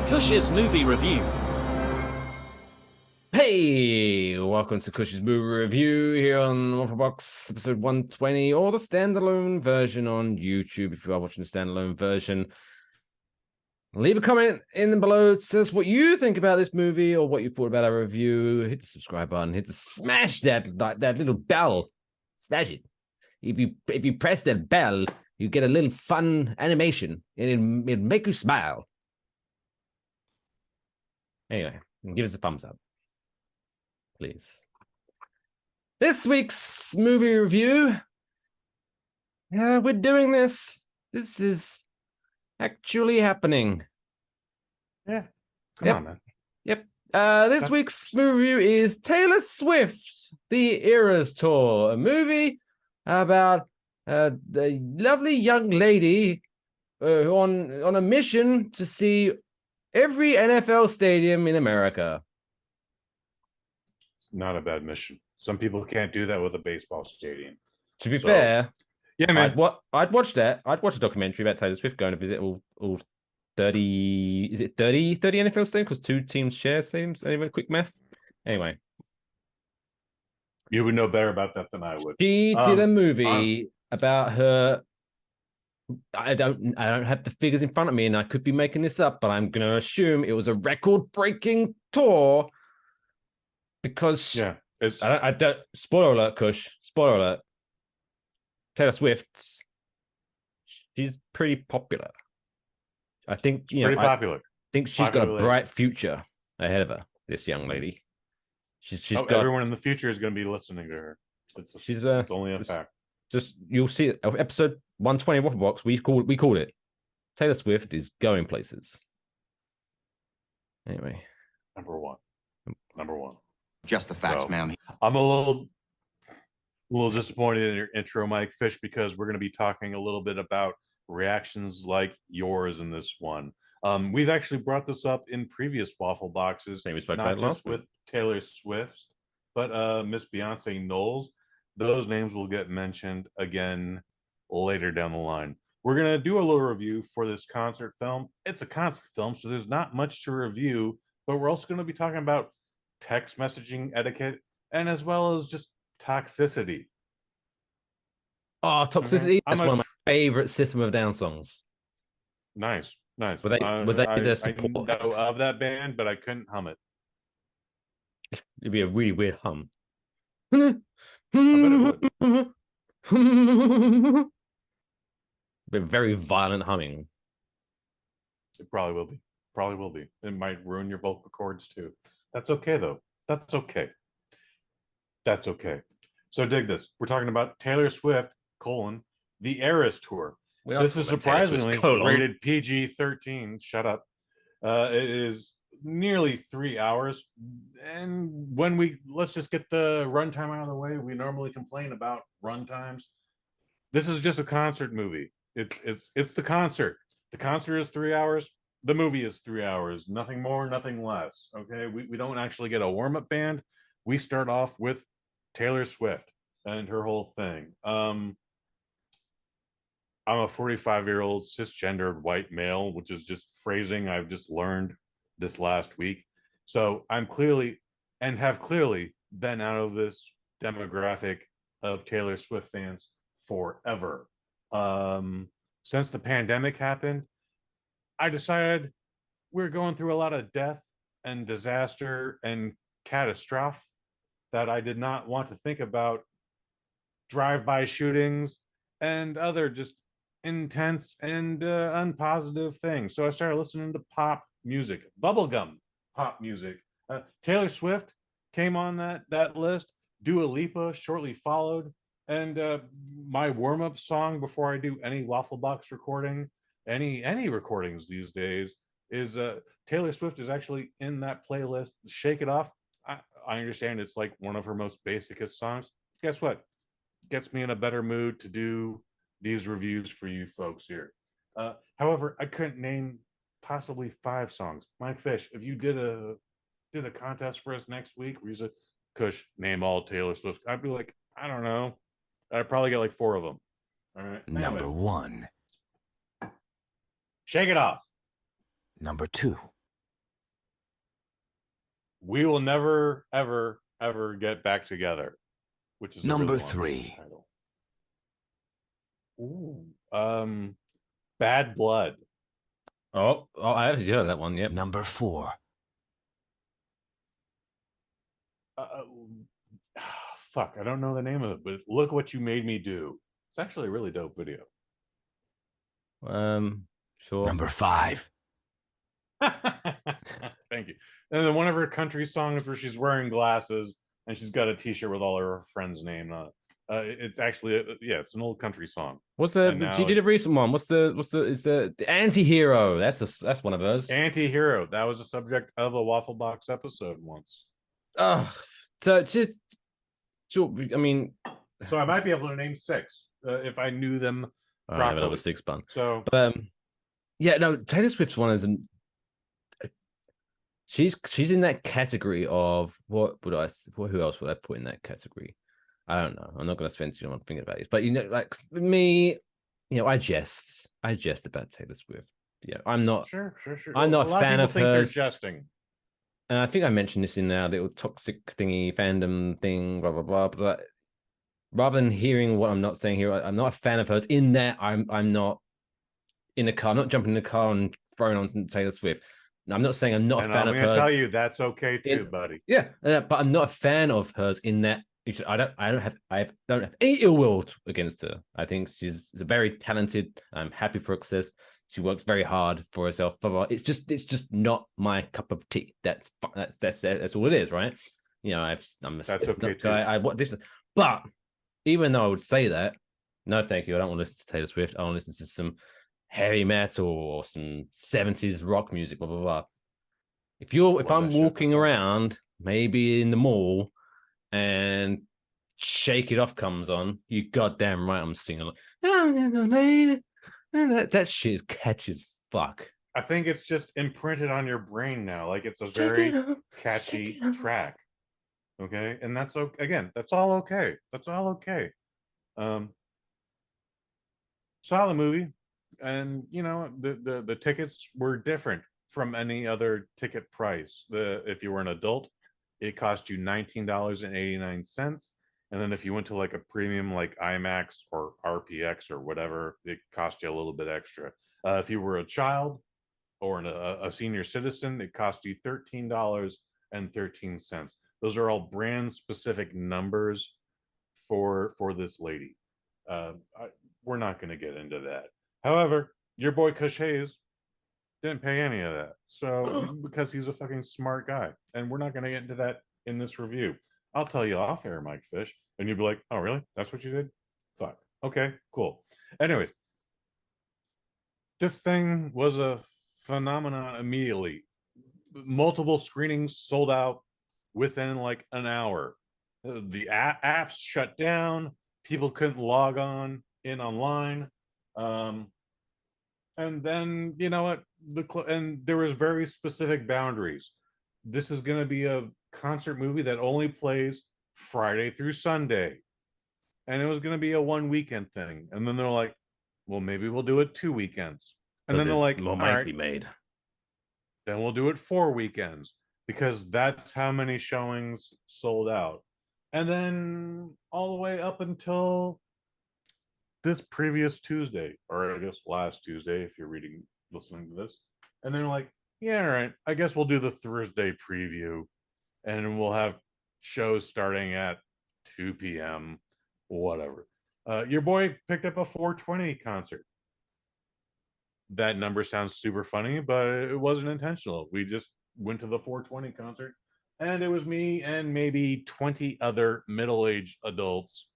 Kush's movie review. Hey, welcome to Kush's movie review here on Waffle Box episode 120, or the standalone version on YouTube. If you are watching the standalone version, leave a comment in below that says what you think about this movie or what you thought about our review. Hit the subscribe button, smash that little bell, smash it. If you press that bell, you get a little fun animation, and it'll make you smile. Anyway, give us a thumbs up, please. This week's movie review, we're doing this. This is actually happening. Yeah. Come on, man. Yep. This week's movie review is Taylor Swift, The Eras Tour, a movie about the lovely young lady on a mission to see every NFL stadium in America. It's not a bad mission. Some people can't do that with a baseball stadium. To be fair, yeah, man. I'd watch that. I'd watch a documentary about Taylor Swift going to visit all 30, is it 30 NFL stadiums? Because two teams share stadiums. Anyway, quick math. Anyway. You would know better about that than I would. She did a movie about her. I don't have the figures in front of me, and I could be making this up, but I'm gonna assume it was a record-breaking tour because I don't. Spoiler alert, Kush. Spoiler alert. Taylor Swift, she's pretty popular. I think pretty popular. I think she's got a bright future ahead of her. This young lady. She's got everyone in the future is going to be listening to her. It's only a fact. Just you'll see it. Episode 120 Waffle Box. We called it. Taylor Swift is going places. Anyway, number one. Just the facts, ma'am. I'm a little disappointed in your intro, Mike Fish, because we're going to be talking a little bit about reactions like yours in this one. We've actually brought this up in previous Waffle Boxes, not just with Taylor Swift, but Miss Beyonce Knowles. Those names will get mentioned again later down the line. We're going to do a little review for this concert film. It's a concert film, so there's not much to review, but we're also going to be talking about text messaging etiquette and as well as just toxicity. Oh, toxicity! That's one of my favorite System of a Down songs. Nice. Were they the support? I know of that band, but I couldn't hum it. It'd be a really weird hum. I bet it would. But very violent humming. It probably will be. It might ruin your vocal cords too. That's okay though. That's okay. So dig this. We're talking about Taylor Swift, the Eras Tour. This is surprisingly rated PG-13. Shut up. It is nearly 3 hours. And let's just get the runtime out of the way. We normally complain about runtimes. This is just a concert movie. It's the concert. The concert is 3 hours. The movie is 3 hours. Nothing more, nothing less. Okay. We don't actually get a warm-up band. We start off with Taylor Swift and her whole thing. I'm a 45-year-old cisgendered white male, which is just phrasing I've just learned this last week. So I'm clearly been out of this demographic of Taylor Swift fans forever. Since the pandemic happened, I decided we're going through a lot of death and disaster and catastrophe that I did not want to think about. Drive-by shootings and other just intense and unpositive things. So I started listening to pop music, bubblegum pop music. Taylor Swift came on that list. Dua Lipa shortly followed. And my warm-up song before I do any Waffle Box recording, any recordings these days, is Taylor Swift is actually in that playlist. Shake It Off. I understand it's like one of her most basicest songs. Guess what? Gets me in a better mood to do these reviews for you folks here. However, I couldn't name possibly 5 songs. Mike Fish, if you did a contest for us next week where you said, Kush, name all Taylor Swift, I'd be like, I don't know. I'd probably get like 4 of them. All right. Number Anyway. 1. Shake It Off. Number 2. We will never, ever, ever get back together, which is Number a really 3. title. Ooh, Bad Blood. Oh, I actually heard that one. Yep. Number 4. Fuck, I don't know the name of it, but Look What You Made Me Do. It's actually a really dope video. Sure. Number 5. Thank you. And then one of her country songs where she's wearing glasses and she's got a T-shirt with all her friends' name on it. It's actually it's an old country song. What's the? She did a recent one. What's the? Is the anti-hero? That's one of those. Anti-hero. That was the subject of a Waffle Box episode once. Oh, so just, I mean, so I might be able to name 6 if I knew them properly. I have another 6 bun. So, but yeah, no, Taylor Swift's one is she's in that category of who else would I put in that category? I don't know. I'm not going to spend too long thinking about this, but like me, I jest about Taylor Swift. Yeah, I'm not. Sure. I'm not a fan of hers. They're jesting. And I think I mentioned this in our little toxic thingy fandom thing, blah blah blah. But rather than hearing what I'm not saying here, I'm not a fan of hers. In that, I'm not in the car. I'm not jumping in the car and throwing on Taylor Swift. I'm not saying I'm not a fan of hers. I'm going to tell you that's okay too, buddy. Yeah, but I'm not a fan of hers in that. I don't have any ill will against her. I think she's very talented. I'm happy for her success. She works very hard for herself. But it's just not my cup of tea. That's all it is, right? I'm a that's okay too. I what this, but even though I would say that, no, thank you. I don't want to listen to Taylor Swift. I want to listen to some heavy metal or some 70s rock music. Blah blah blah. If I'm walking around, maybe in the mall, and Shake It Off comes on, you goddamn right I'm singing. That shit is catchy as fuck. I think it's just imprinted on your brain now. Like it's a very catchy track. Okay. And that's okay. Again, that's all okay. Saw the movie, and the tickets were different from any other ticket price. If you were an adult, it cost you $19.89. And then if you went to like a premium like IMAX or RPX or whatever, it cost you a little bit extra. If you were a child or a senior citizen, it cost you $13.13. Those are all brand specific numbers for this lady. We're not going to get into that. However, your boy Kush Hayes didn't pay any of that. So because he's a fucking smart guy. And we're not going to get into that in this review. I'll tell you off air, Mike Fish. And you'll be like, oh, really? That's what you did? Fuck. Okay, cool. Anyways, this thing was a phenomenon immediately. Multiple screenings sold out within like an hour. The apps shut down. People couldn't log in online. And then, you know what? And there was very specific boundaries. This is going to be a concert movie that only plays Friday through Sunday. And it was going to be a 1 weekend thing. And then they're like, well, maybe we'll do it 2 weekends. And then they're like, more money to be made. Then we'll do it 4 weekends, because that's how many showings sold out. And then all the way up until this previous Tuesday, or I guess last Tuesday, if you're listening to this. And then like, yeah, all right, I guess we'll do the Thursday preview, and we'll have shows starting at 2 p.m., whatever. Your boy picked up a 420 concert. That number sounds super funny, but it wasn't intentional. We just went to the 420 concert, and it was me and maybe 20 other middle-aged adults,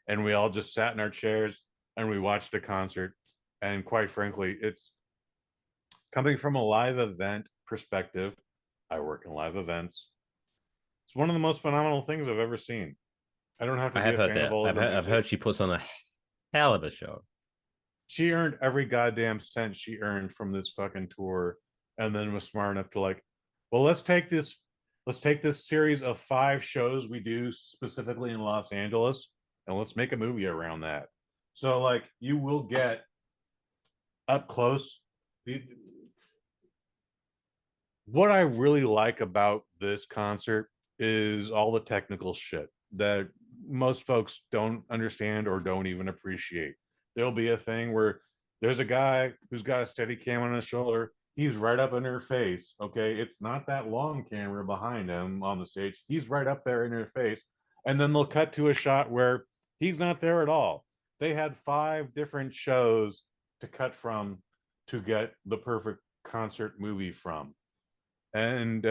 and we all just sat in our chairs and we watched a concert. And quite frankly, it's coming from a live event perspective. I work in live events. It's one of the most phenomenal things I've ever seen. I don't have to be a fan of all of them. I've heard she puts on a hell of a show. She earned every goddamn cent she earned from this fucking tour, and then was smart enough to like, well, let's take this series of 5 shows we do specifically in Los Angeles, and let's make a movie around that. So like, you will get up close. what I really like about this concert is all the technical shit that most folks don't understand or don't even appreciate. There'll be a thing where there's a guy who's got a steady cam on his shoulder. He's right up in her face. Okay. It's not that long camera behind him on the stage. He's right up there in her face. And then they'll cut to a shot where he's not there at all. They had 5 different shows to cut from to get the perfect concert movie from. And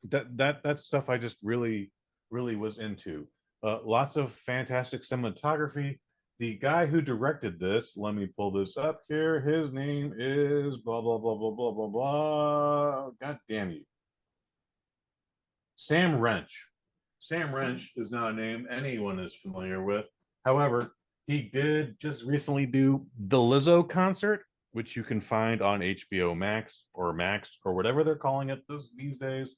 that's stuff I just really was into. Lots of fantastic cinematography. The guy who directed this, let me pull this up here. His name is blah blah blah blah blah blah blah. God damn you, Sam Wrench. Sam Wrench is not a name anyone is familiar with. However, he did just recently do the Lizzo concert, which you can find on HBO Max or whatever they're calling it these days.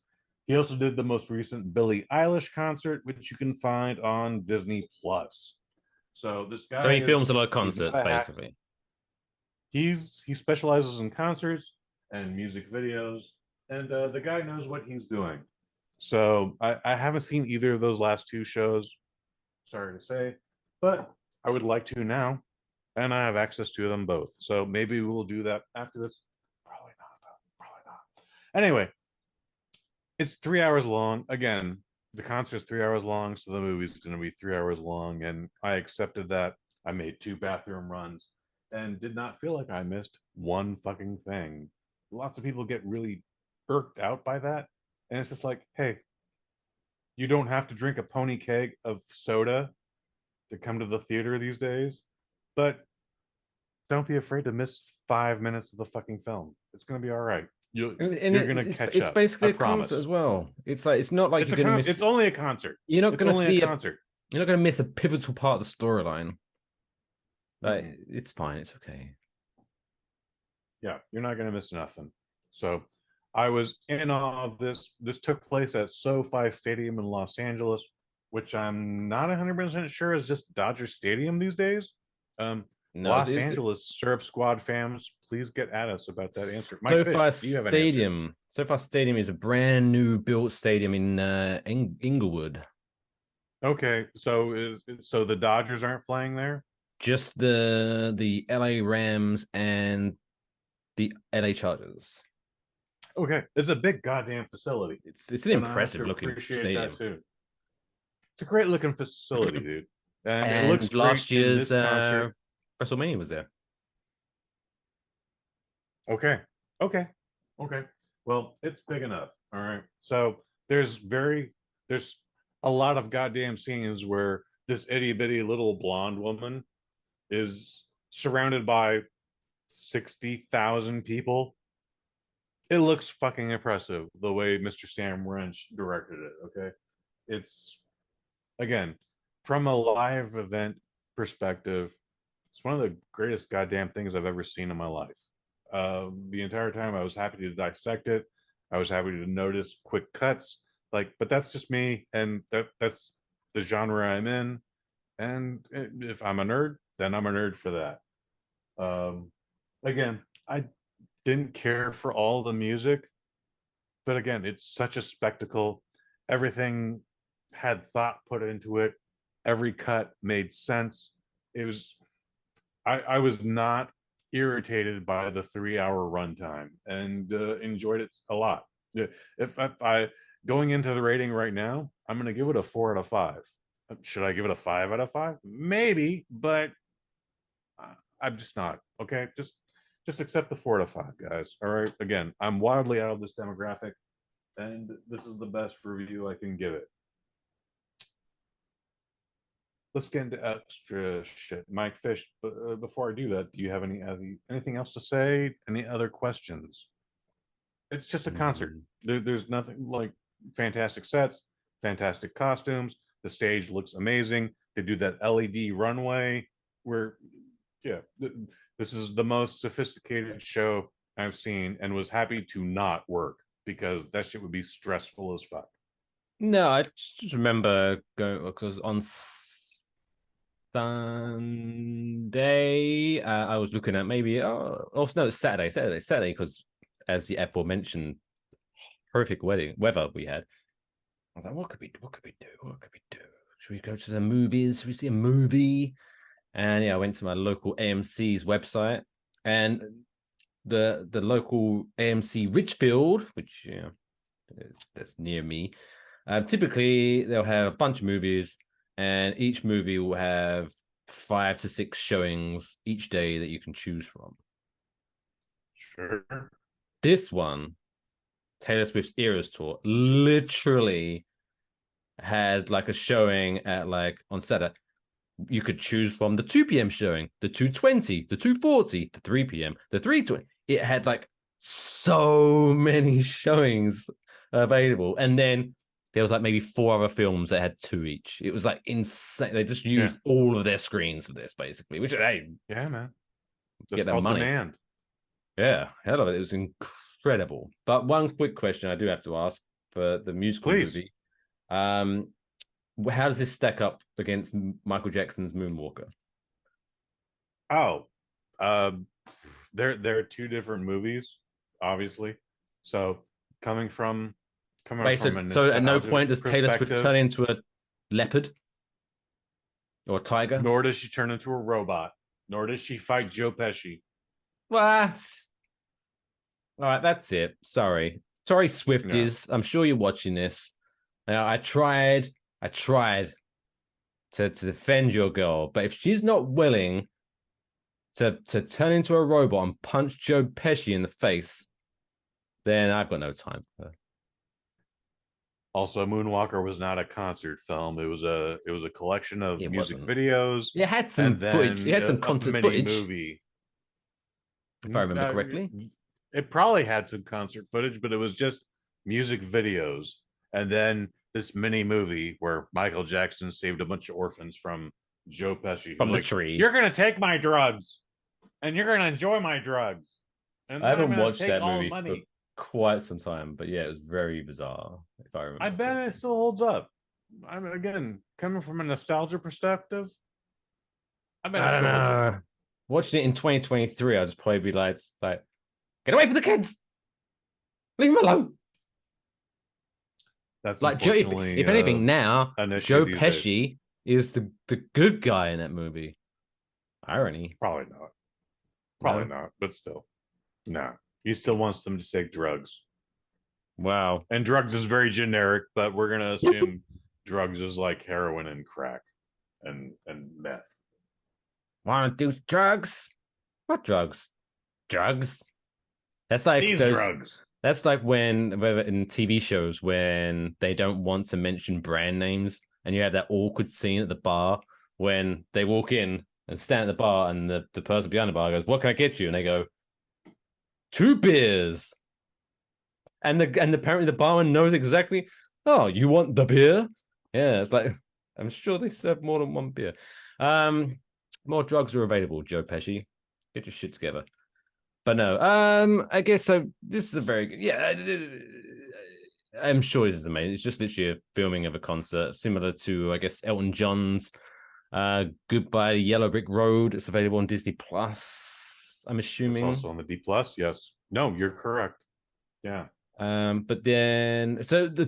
He also did the most recent Billie Eilish concert, which you can find on Disney Plus. So this guy, So he films a lot of concerts, basically. He specializes in concerts and music videos, and the guy knows what he's doing. So I haven't seen either of those last 2 shows, sorry to say, but I would like to now, and I have access to them both. So maybe we'll do that after this. Probably not, though. Probably not. Anyway, it's 3 hours long. Again, the concert's 3 hours long, so the movie's going to be 3 hours long, and I accepted that. I made 2 bathroom runs and did not feel like I missed one fucking thing. Lots of people get really irked out by that, and it's just like, hey, you don't have to drink a pony keg of soda to come to the theater these days, but don't be afraid to miss 5 minutes of the fucking film. It's going to be all right. You're going to catch up. It's basically a promise. Concert as well. It's like, it's not like you're going to miss. It's only a concert. You're not going to see a concert. You're not going to miss a pivotal part of the storyline. Like, it's fine. It's okay. Yeah, you're not going to miss nothing. So I was in awe of this. This took place at SoFi Stadium in Los Angeles, which I'm not 100% sure is just Dodger Stadium these days. No, Los Angeles Syrup Squad fans, please get at us about that answer. Mike SoFi Fish, do you have an answer? SoFi Stadium is a brand new built stadium in Inglewood. Okay, so the Dodgers aren't playing there? Just the LA Rams and the LA Chargers. Okay, it's a big goddamn facility. It's an impressive looking stadium too. It's a great looking facility, dude. And it looks last great year's WrestleMania was there. Okay. Well, it's big enough. All right. So there's a lot of goddamn scenes where this itty bitty little blonde woman is surrounded by 60,000 people. It looks fucking impressive the way Mr. Sam Wrench directed it. Okay. It's, again, from a live event perspective, it's one of the greatest goddamn things I've ever seen in my life. The entire time I was happy to dissect it. I was happy to notice quick cuts, but that's just me, and that's the genre I'm in. And if I'm a nerd, then I'm a nerd for that. Again, I didn't care for all the music, but again, it's such a spectacle. Everything had thought put into it. Every cut made sense. It was, I was not irritated by the 3-hour runtime and enjoyed it a lot. If I going into the rating right now, I'm going to give it a 4 out of 5. Should I give it a 5 out of 5? Maybe, but I'm just not. Okay, just accept the 4 out of 5, guys. All right. Again, I'm wildly out of this demographic, and this is the best review I can give it. Let's get into extra shit. Mike Fish, before I do that, do you have anything else to say? Any other questions? It's just a concert. There's nothing like fantastic sets, fantastic costumes. The stage looks amazing. They do that LED runway where, yeah, this is the most sophisticated show I've seen, and was happy to not work because that shit would be stressful as fuck. No, I just remember going because on Sunday, I was looking at maybe it's Saturday, because as the aforementioned perfect weather we had. I was like, what could we do? Should we go to the movies? Should we see a movie? And yeah, I went to my local AMC's website, and the local AMC Richfield, which that's near me. Typically, they'll have a bunch of movies, and each movie will have 5 to 6 showings each day that you can choose from. Sure. This one, Taylor Swift's Eras Tour, literally had like a showing at like on Saturday. You could choose from the 2 p.m. showing, the 2:20, the 2:40, the 3 p.m., the 3:20. It had like so many showings available. And then there was like maybe 4 other films that had 2 each. It was like insane. They just used all of their screens for this, basically, which, hey, yeah, man. Get that money. Demand. Yeah, hell of it. It was incredible. But one quick question I do have to ask for the musical movie. How does this stack up against Michael Jackson's Moonwalker? Oh, they're 2 different movies, obviously. So coming from so at no point does Taylor Swift turn into a leopard or a tiger, nor does she turn into a robot, nor does she fight Joe Pesci. What? All right, that's it. Sorry, Swifties. I'm sure you're watching this. Now, I tried to defend your girl, but if she's not willing to turn into a robot and punch Joe Pesci in the face, then I've got no time for her. Also, Moonwalker was not a concert film. It was a collection of music videos. It had some footage. It had some concert footage. Movie. If I remember correctly. It probably had some concert footage, but it was just music videos. And then this mini movie where Michael Jackson saved a bunch of orphans from Joe Pesci. From the tree. You're going to take my drugs, and you're going to enjoy my drugs. And I haven't watched that movie for quite some time, but yeah, it was very bizarre, if I remember. I bet it still holds up. I mean, again, coming from a nostalgia perspective, I bet it still holds up. Watching it in 2023, I'll just probably be like, get away from the kids! Leave them alone! That's like Joe, if anything, now Joe Pesci is the good guy in that movie. Irony. Probably not, but still. No. He still wants them to take drugs. Wow. And drugs is very generic, but we're gonna assume drugs is like heroin and crack and meth. Wanna do drugs? What drugs? Drugs? That's like these drugs. That's like when in TV shows when they don't want to mention brand names, and you have that awkward scene at the bar when they walk in and stand at the bar, and the person behind the bar goes, "What can I get you?" And they go, 2 beers. And apparently the barman knows exactly. Oh, you want the beer? Yeah, it's like I'm sure they serve more than 1 beer. More drugs are available, Joe Pesci. Get your shit together. But no, I guess so. This is a very good. Yeah, I'm sure this is amazing. It's just literally a filming of a concert, similar to I guess Elton John's "Goodbye Yellow Brick Road." It's available on Disney Plus. I'm assuming it's also on the D Plus. Yes. No, you're correct. Yeah. But then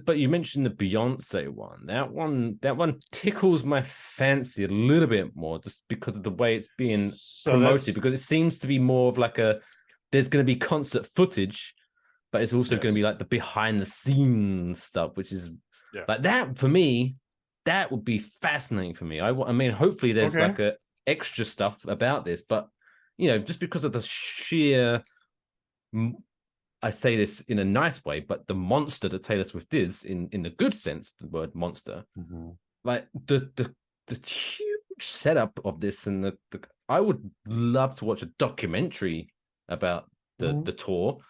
but you mentioned the Beyonce one. That one tickles my fancy a little bit more, just because of the way it's being promoted. Because it seems to be more of like there's going to be concert footage, but it's also going to be like the behind the scenes stuff, which is like that for me. That would be fascinating for me. I mean, hopefully there's like a extra stuff about this, but just because of the sheer, I say this in a nice way, but the monster that Taylor Swift is, in the good sense, the word monster, like the huge setup of this, and the I would love to watch a documentary about the tour.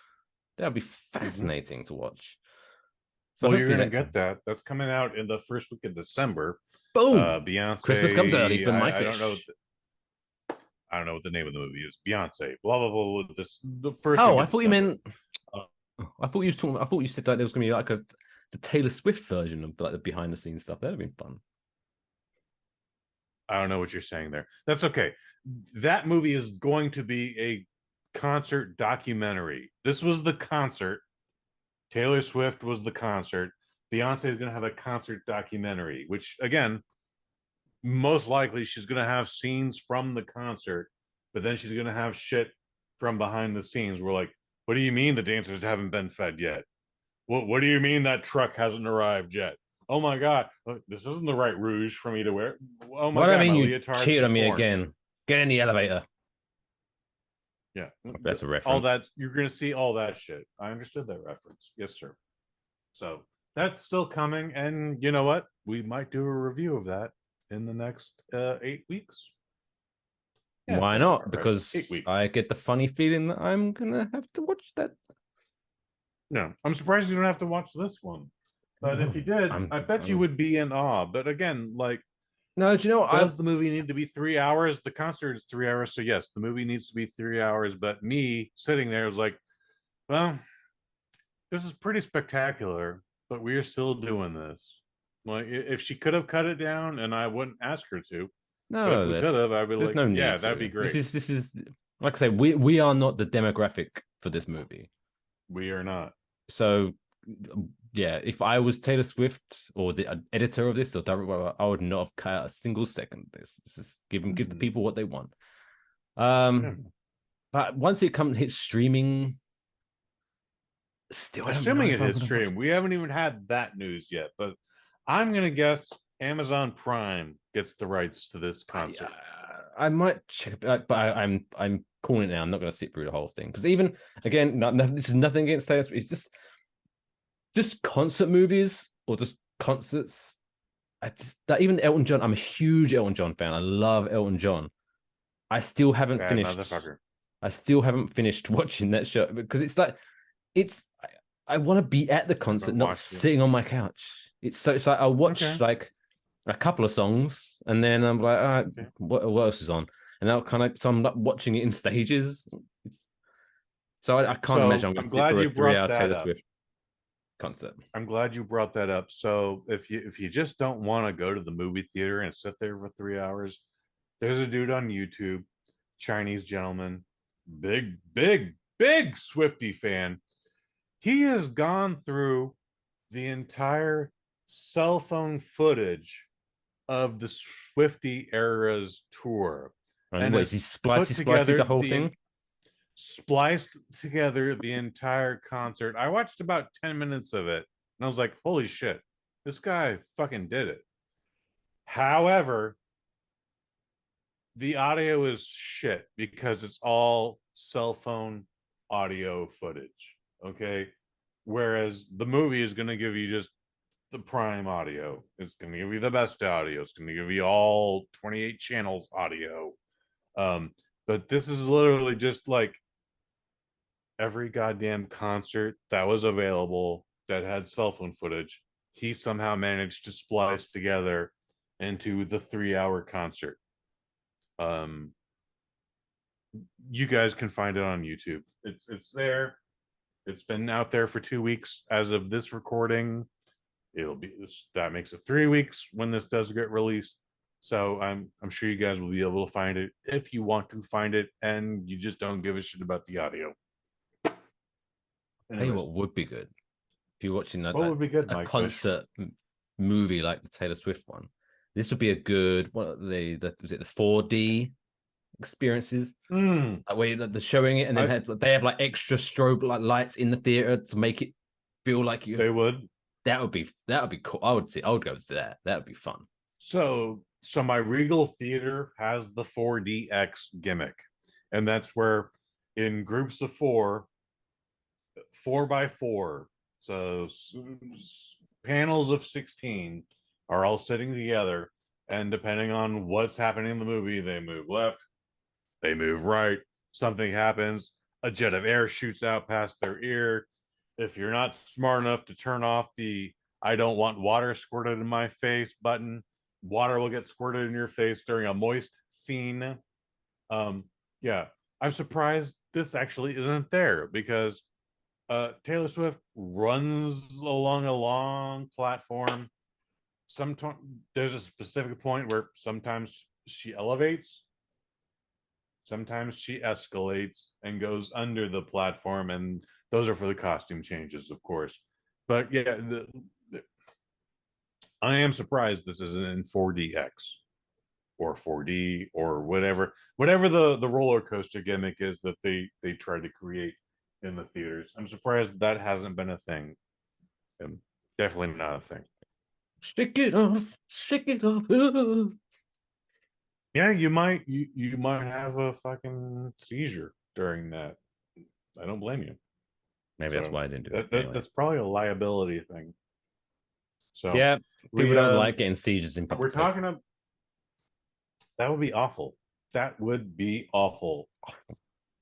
That would be fascinating to watch. So you're gonna get that. That's coming out in the first week of December. Boom! Beyonce. Christmas comes early for my fish. I don't know what the name of the movie is. Beyonce. Blah blah blah. The first. Oh, I thought you meant. I thought you was talking. I thought you said that there was going to be like the Taylor Swift version of like the behind the scenes stuff. That'd have been fun. I don't know what you're saying there. That's okay. That movie is going to be a concert documentary. This was the concert Taylor Swift was the concert. Beyonce is going to have a concert documentary, which again, most likely she's going to have scenes from the concert, but then she's going to have shit from behind the scenes. We're like, what do you mean the dancers haven't been fed yet? What do you mean that truck hasn't arrived yet? Oh my God, this isn't the right rouge for me to wear. Oh my What God, I mean, my you leotards cheated are on me torn. again. Get in the elevator. Yeah, That's a reference. all that you're going to see all that shit. I understood that reference. Yes, sir. So that's still coming, and you know what? We might do a review of that in the next 8 weeks. Yeah, Why that's not? about right. Because 8 weeks. I get the funny feeling that I'm gonna have to watch that. No, I'm surprised you don't have to watch this one. But if you did, I bet you would be in awe. But again, like, no, do you know what? does the movie need to be 3 hours? The concert is 3 hours, so yes, the movie needs to be 3 hours. But me sitting there was like, well, this is pretty spectacular, but we are still doing this. Like, if she could have cut it down, and I wouldn't ask her to, but if we could have, I'd be like, no need yeah, to. that'd be great. This is like I say, we are not the demographic for this movie. We are not. So yeah, if I was Taylor Swift or the editor of this or director, I would not have cut out a single second of this. It's just give the people what they want. But once it hits streaming, still assuming it hits stream, we haven't even had that news yet. But I'm gonna guess Amazon Prime gets the rights to this concert. I might check, but I'm calling it now. I'm not going to sit through the whole thing because even again, this is nothing against Taylor Swift. It's just concert movies or just concerts. Even Elton John. I'm a huge Elton John fan. I love Elton John. I still haven't finished. I still haven't finished watching that show because it's like I want to be at the concert, not sitting on my couch. It's like I'll watch like a couple of songs and then I'm like, all right, what else is on? And I'll so I'm not watching it in stages. I can't imagine I'm going to sit through a 3-hour Taylor Swift concert. I'm glad you brought that up. So if you just don't want to go to the movie theater and sit there for 3 hours, there's a dude on YouTube, Chinese gentleman, big Swiftie fan. He has gone through the entire cell phone footage of the Swiftie era's tour. And is he spliced the whole thing? Spliced together the entire concert. I watched about 10 minutes of it and I was like, holy shit, this guy fucking did it. However, the audio is shit because it's all cell phone audio footage. Okay. Whereas the movie is going to give you just the prime audio. It's going to give you the best audio. It's going to give you all 28 channels audio. But this is literally just like every goddamn concert that was available that had cell phone footage. He somehow managed to splice together into the 3-hour concert. You guys can find it on YouTube. It's there. It's been out there for 2 weeks as of this recording. That makes it 3 weeks when this does get released. So I'm sure you guys will be able to find it if you want to find it and you just don't give a shit about the audio. Tell you what would be good if you're watching a concert movie like the Taylor Swift one. This would be a good the 4D experiences where they're showing it and then they have like extra strobe like lights in the theater to make it feel like you. They would. That would be cool. I would go to that. That would be fun. So my Regal Theater has the 4DX gimmick, and that's where in groups of 4 by 4, so panels of 16 are all sitting together, and depending on what's happening in the movie, they move left, they move right, something happens, a jet of air shoots out past their ear. If you're not smart enough to turn off the I don't want water squirted in my face button, water will get squirted in your face during a moist scene. Yeah, I'm surprised this actually isn't there because Taylor Swift runs along a long platform. Sometimes there's a specific point where sometimes she elevates. Sometimes she escalates and goes under the platform, and those are for the costume changes, of course. But yeah, I am surprised this isn't in 4DX or 4D or whatever the roller coaster gimmick is that they try to create in the theaters. I'm surprised that hasn't been a thing. Definitely not a thing. Shake it off, shake it off. Yeah, you might have a fucking seizure during that. I don't blame you. Maybe that's why I didn't do it. Anyway. That's probably a liability thing. So yeah, people don't like getting seizures in public. We're talking about that would be awful. That would be awful.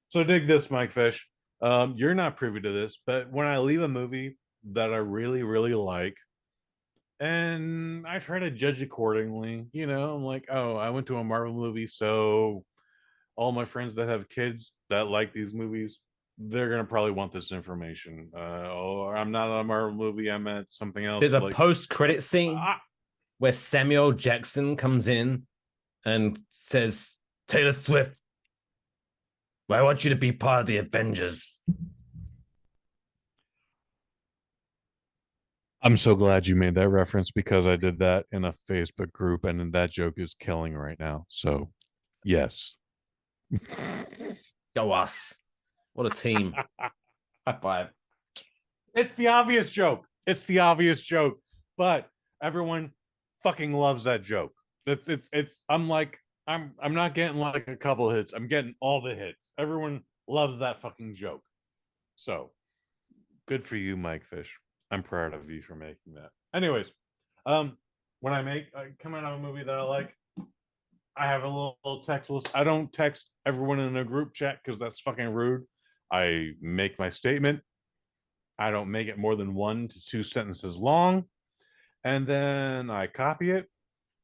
So dig this, Mike Fish. You're not privy to this, but when I leave a movie that I really, really like, and I try to judge accordingly, I'm like, oh, I went to a Marvel movie, so all my friends that have kids that like these movies, they're gonna probably want this information. Or I'm not a Marvel movie, I'm at something else. There's a post-credit scene where Samuel Jackson comes in and says, Taylor Swift, I want you to be part of the Avengers. I'm so glad you made that reference because I did that in a Facebook group and that joke is killing right now. So, yes. Go us. What a team. High five. It's the obvious joke. But everyone fucking loves that joke. I'm not getting like a couple hits. I'm getting all the hits. Everyone loves that fucking joke. So, good for you, Mike Fish. I'm proud of you for making that. Anyways, when I come out of a movie that I like, I have a little text list. I don't text everyone in a group chat because that's fucking rude. I make my statement. I don't make it more than 1 to 2 sentences long. And then I copy it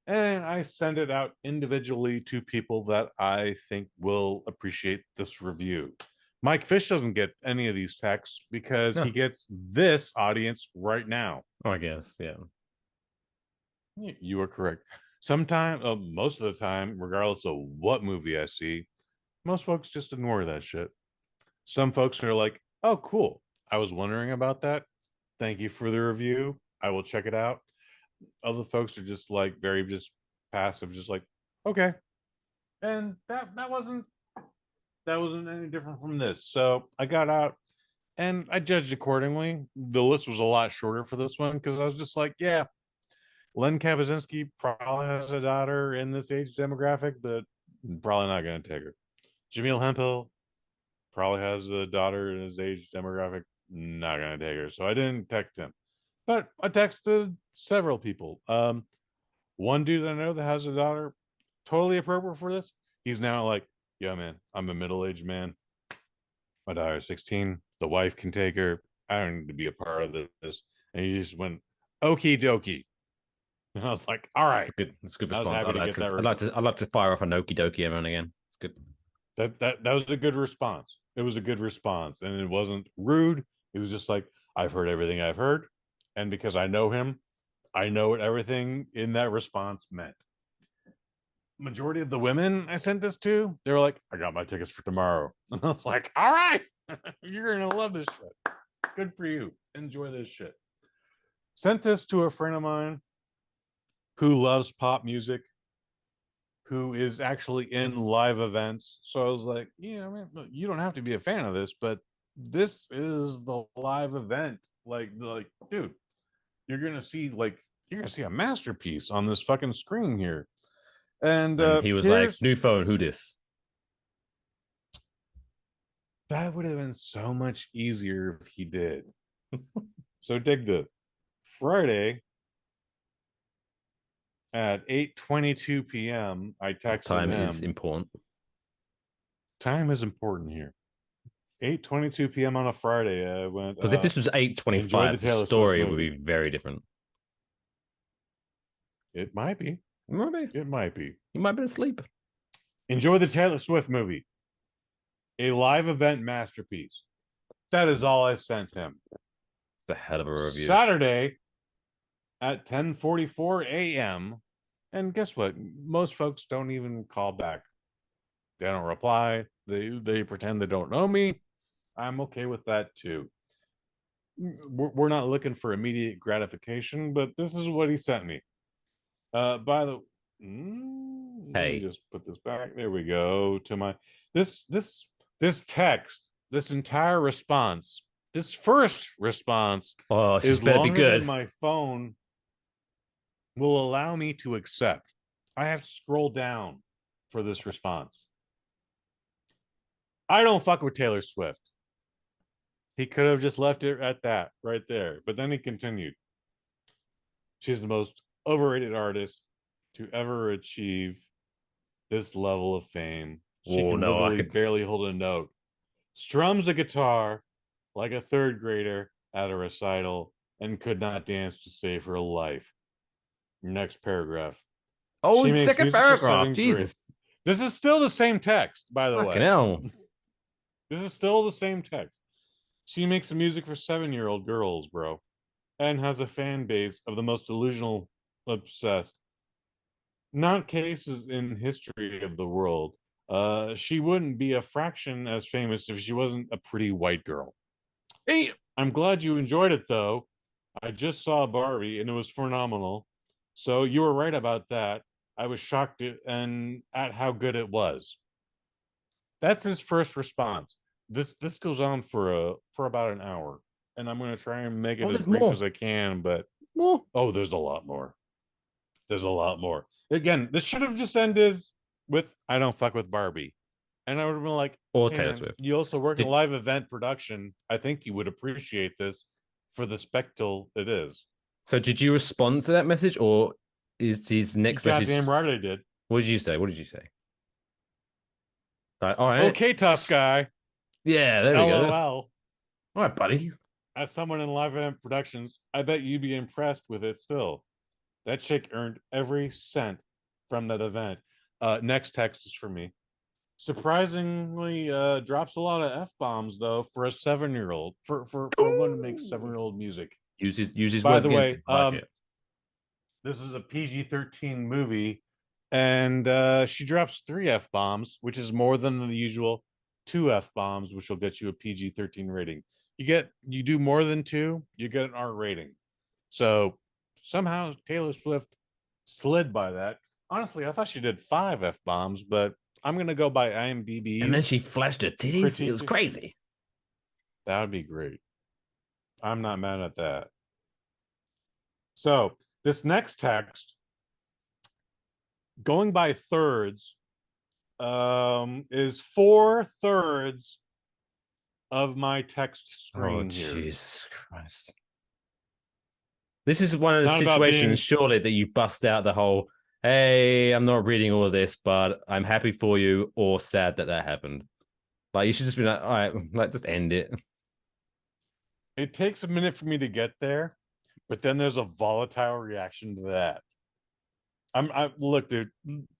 and I send it out individually to people that I think will appreciate this review. Mike Fish doesn't get any of these texts because he gets this audience right now. Oh, I guess, yeah. You are correct. Sometimes, most of the time, regardless of what movie I see, most folks just ignore that shit. Some folks are like, oh, cool. I was wondering about that. Thank you for the review. I will check it out. Other folks are just like very just passive, just like, okay. And that wasn't any different from this. So I got out and I judged accordingly. The list was a lot shorter for this one because I was just like, yeah, Len Kabaczynski probably has a daughter in this age demographic, but probably not going to take her. Jamil Hemphill probably has a daughter in his age demographic, not going to take her. So I didn't text him, but I texted several people. One dude I know that has a daughter, totally appropriate for this. He's now like, yeah, man, I'm a middle-aged man. My daughter's 16. The wife can take her. I don't need to be a part of this. And he just went, okie dokie. And I was like, all right. That's a good response. I'd like to fire off an okie dokie every now and again. It's good. That was a good response. It was a good response. And it wasn't rude. It was just like, I've heard everything I've heard. And because I know him, I know what everything in that response meant. Majority of the women I sent this to, they were like, I got my tickets for tomorrow. And I was like, all right, you're gonna love this shit. Good for you. Enjoy this shit. Sent this to a friend of mine who loves pop music, who is actually in live events. So I was like, yeah, I mean, you don't have to be a fan of this, but this is the live event. Like, dude, you're gonna see a masterpiece on this fucking screen here. And he was like, new phone, who dis? That would have been so much easier if he did. So dig this. Friday at 8:22 p.m. I texted Time him. is important. Time is important here. 8:22 p.m. on a Friday. I went because if this was 8:25, the story would be very different. It might be. It might be. You might be asleep. Enjoy the Taylor Swift movie. A live event masterpiece. That is all I sent him. It's a hell of a review. Saturday at 10:44 a.m. And guess what? Most folks don't even call back. They don't reply. They pretend they don't know me. I'm okay with that too. We're not looking for immediate gratification, but this is what he sent me. By the let me Hey. just put this back. There we go. To my this text, this entire response, this first response Oh, she's is better be longer than good. my phone will allow me to accept. I have to scroll down for this response. I don't fuck with Taylor Swift. He could have just left it at that right there. But then he continued. She's the most overrated artist to ever achieve this level of fame. She Oh can no, I literally could. barely hold a note, strums a guitar like a third grader at a recital, and could not dance to save her life. Next paragraph. Oh, She it's makes second music for paragraph. seventh grade. Jesus. This is still the same text, by the Fucking way. hell. This is still the same text. She makes the music for 7-year-old girls, bro, and has a fan base of the most delusional, obsessed, not cases in history of the world. She wouldn't be a fraction as famous if she wasn't a pretty white girl. Hey, I'm glad you enjoyed it, though. I just saw Barbie and it was phenomenal. So you were right about that. I was shocked at how good it was. That's his first response. This goes on for about an hour, and I'm going to try and make it Oh, as there's brief as more. I can. But More. oh, there's a lot more. There's a lot more. Again, this should have just ended with "I don't fuck with Barbie," and I would have been like, Or "Hey Taylor man, Swift. you also work in Did live event production. I think you would appreciate this for the spectacle it is." so did you respond to that message, or is his You next message? goddamn right I did. What did you say? What did you say? All right. Okay, tough guy. Yeah, there we go. LOL. All right, buddy. As someone in live event productions, I bet you'd be impressed with it still. That chick earned every cent from that event. Next text is for me. Surprisingly, drops a lot of f bombs though for a 7-year-old. For one who makes 7-year-old music. Use his By words the against way, him. I like it. this is a PG-13 movie, and she drops 3 f bombs, which is more than the usual 2 f bombs, which will get you a PG-13 rating. You do more than 2, you get an R rating. So somehow Taylor Swift slid by that. Honestly, I thought she did 5 f bombs, but I'm gonna go by And then IMDb's she flashed her titties. It was critique. crazy. That would be great. I'm not mad at that. So this next text, going by thirds, is 4/3 of my text Oh, screen here. Jesus Christ. This is one of It's the not about situations, being surely, that you bust out the whole, hey, I'm not reading all of this, but I'm happy for you, or sad that that happened. Like, you should just be like, all right, like, just end it. it takes a minute for me to get there, but then there's a volatile reaction to that. I look, dude,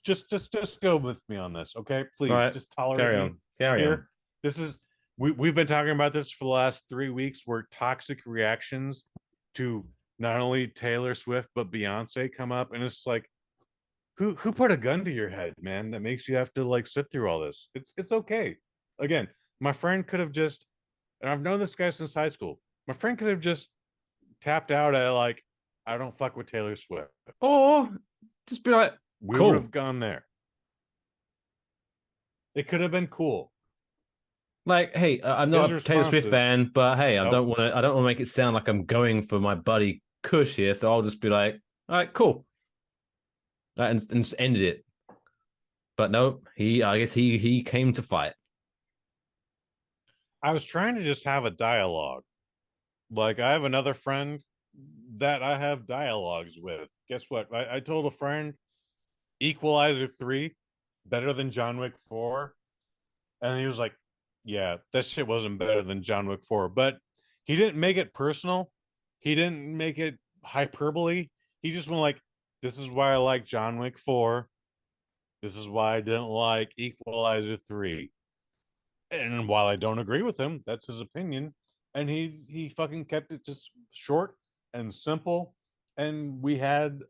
just go with me on this, okay? All Please, right, just tolerate carry me on. Carry on. here. This is we've been talking about this for the last 3 weeks, where toxic reactions to not only Taylor Swift but Beyonce come up, and it's like, who put a gun to your head, man, that makes you have to like sit through all this? It's okay. Again, my friend could have just, and I've known this guy since high school. My friend could have just tapped out at like, I don't fuck with Taylor Swift. Or just be like, We would cool. have gone there. It could have been cool. Like, hey, I'm His not a Taylor Swift responses, fan, but hey, nope. I don't want to make it sound like I'm going for my buddy Kush here, so I'll just be like, all right, cool. And just ended it. But no, I guess he came to fight. I was trying to just have a dialogue. Like, I have another friend that I have dialogues with. Guess what? I told a friend Equalizer 3 better than John Wick 4. And he was like, yeah, that shit wasn't better than John Wick 4. But he didn't make it personal. He didn't make it hyperbole. He just went like, this is why I like John Wick 4. This is why I didn't like Equalizer 3. And while I don't agree with him, that's his opinion. And he fucking kept it just short and simple. And we had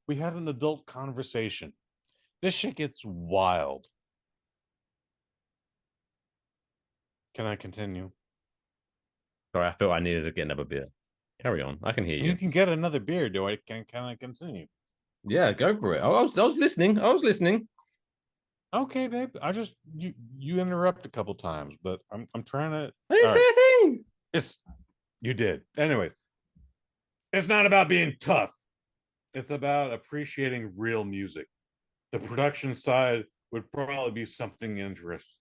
an adult conversation. This shit gets wild. Can I continue? Sorry, I felt I needed to get another beer. Carry on. I can hear you. You can get another beer. Can I continue? Yeah, go for it. I was listening. I was listening. Okay, babe. You interrupt a couple times, but I'm trying to. I didn't say a thing. You did. Anyway, it's not about being tough. It's about appreciating real music. The production side would probably be something interesting.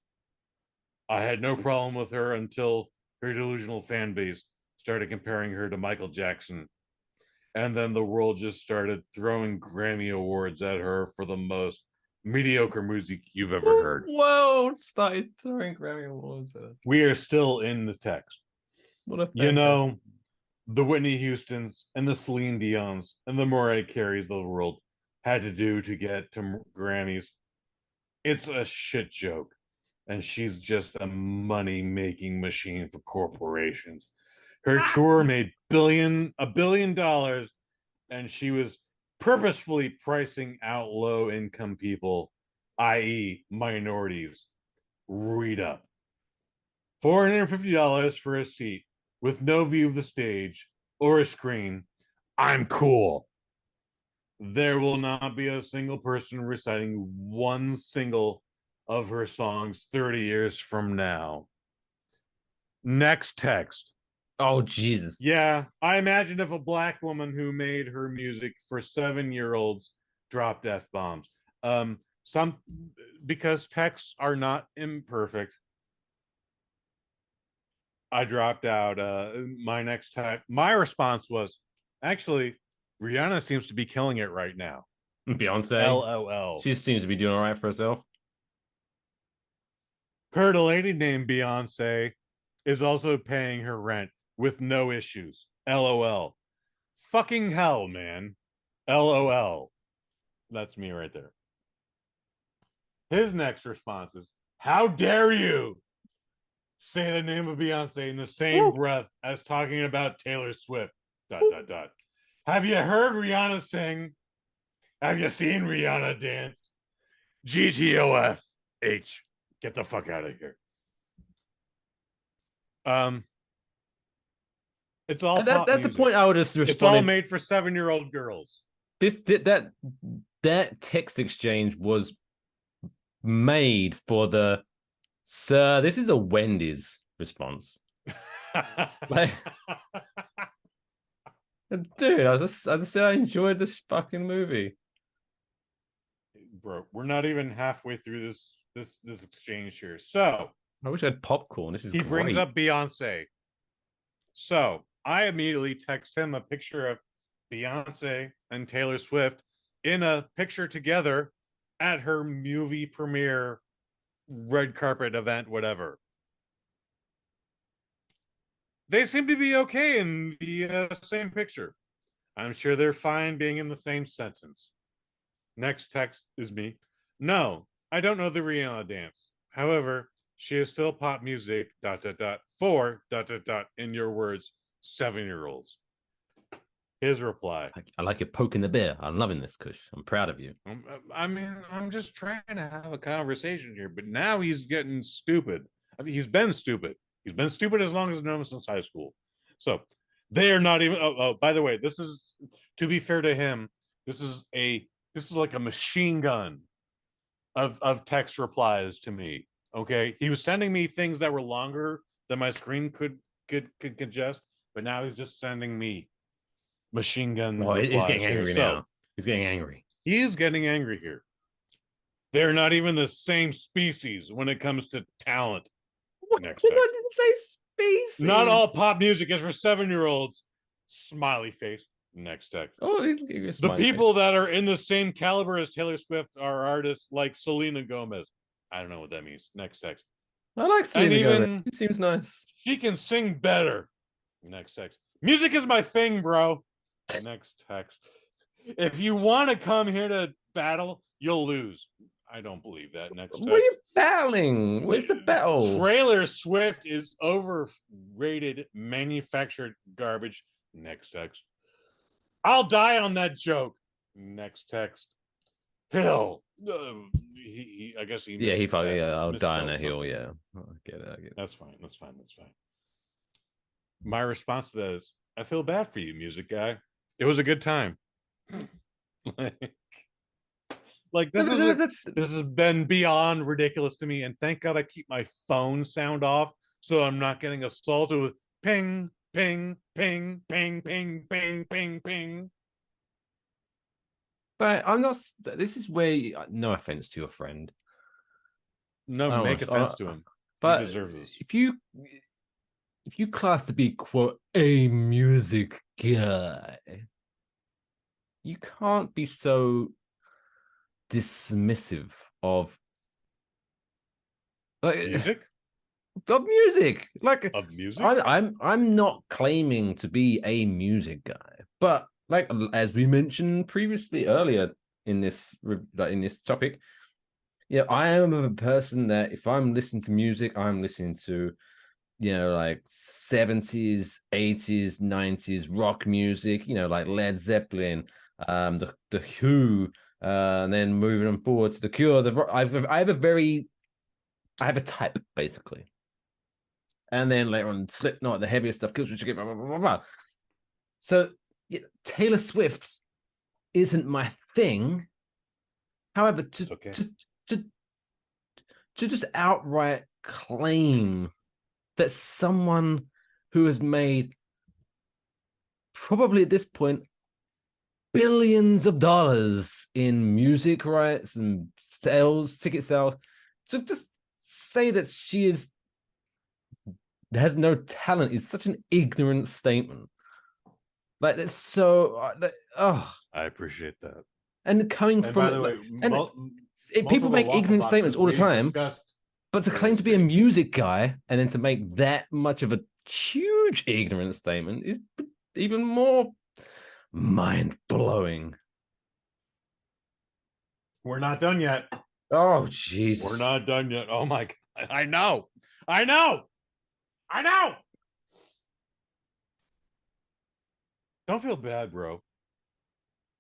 I had no problem with her until her delusional fan base started comparing her to Michael Jackson. And then the world just started throwing Grammy Awards at her for the most mediocre music you've ever heard. World started throwing Grammy Awards at her. We are still in the text. What a You know, the Whitney Houstons and the Celine Dions and the Mariah Careys of the world had to do to get to Grammys. It's a shit joke. And she's just a money-making machine for corporations. Her tour made $1 billion, and she was purposefully pricing out low-income people, i.e., minorities. Read up. $450 for a seat with no view of the stage or a screen. I'm cool. There will not be a single person reciting one single of her songs 30 years from now. Next text. Oh, Jesus. Yeah, I imagine if a black woman who made her music for 7-year-olds dropped F-bombs. Because texts are not imperfect. I dropped out my next text. My response was, actually, Rihanna seems to be killing it right now. Beyonce. LOL. She seems to be doing all right for herself. Heard a lady named Beyonce is also paying her rent with no issues. LOL. Fucking hell, man. LOL. That's me right there. His next response is, how dare you say the name of Beyonce in the same breath as talking about Taylor Swift. ... Have you heard Rihanna sing? Have you seen Rihanna dance? GTOFH. Get the fuck out of here. It's all that's music. the point I would just respond. It's all made for 7-year-old girls. That text exchange was made for the sir. This is a Wendy's response. Like, dude, I just said I enjoyed this fucking movie. Bro, we're not even halfway through this exchange here. So I wish I had popcorn. This is he great. brings up Beyonce. So I immediately text him a picture of Beyonce and Taylor Swift in a picture together at her movie premiere, red carpet event, whatever. They seem to be okay in the same picture. I'm sure they're fine being in the same sentence. Next text is me. No, I don't know the Rihanna dance. However, she is still pop music, ... for ... in your words, 7-year-olds. His reply. I like you poking the bear. I'm loving this, Kush. I'm proud of you. I mean, I'm just trying to have a conversation here, but now he's getting stupid. I mean, he's been stupid. He's been stupid as long as I've known him since high school. So they are not even. Oh, by the way, this is, to be fair to him, this is like a machine gun of text replies to me. Okay, he was sending me things that were longer than my screen could congest, but now he's just sending me machine gun. Oh, he's getting angry here. now. He's getting angry. He is getting angry here. They're not even the same species when it comes to talent. Next text. What did it say? Species. Not all pop music is for 7-year-olds. Smiley face. Next text. Oh, the people that are in the same caliber as Taylor Swift are artists like Selena Gomez. I don't know what that means. Next text. I like Selena Gomez. It seems nice. She can sing better. Next text. Music is my thing, bro. Next text. If you want to come here to battle, you'll lose. I don't believe that. Next text. What are you battling? Where's the battle? Taylor Swift is overrated, manufactured garbage. Next text. I'll die on that joke. Next text. hill. I guess he Yeah, he fucking, yeah, I'll die on misspelled a hill. something. Yeah, I get it. That's fine. My response to that is, I feel bad for you, music guy. It was a good time. Like this has been beyond ridiculous to me, and thank God I keep my phone sound off so I'm not getting assaulted with ping, ping, ping, ping, ping, ping, ping, ping. But I'm not. This is where, no offense to your friend. No, make offense to him. But he deserves this. If you class to be, quote, a music guy, you can't be so dismissive of music. Of music. Like, Of music. I'm not claiming to be a music guy, but like, as we mentioned previously earlier in this topic, yeah, I am a person that if I'm listening to music, I'm listening to, like 70s, 80s, 90s rock music, like Led Zeppelin, the Who, and then moving on forward to the Cure. I have a type, basically. And then later on, Slipknot, the heavier stuff, blah, blah, blah, blah, blah. So yeah, Taylor Swift isn't my thing. However, to just outright claim that someone who has made, probably at this point, billions of dollars in music rights and ticket sales, to just say that she has no talent is such an ignorant statement. Like, it's so I appreciate that. And coming from, by the way, people make ignorant statements all the time, but to claim to be a music guy and then to make that much of a huge ignorant statement is even more mind-blowing. We're not done yet. Oh, Jesus. We're not done yet. Oh, my God. I know. Don't feel bad, bro.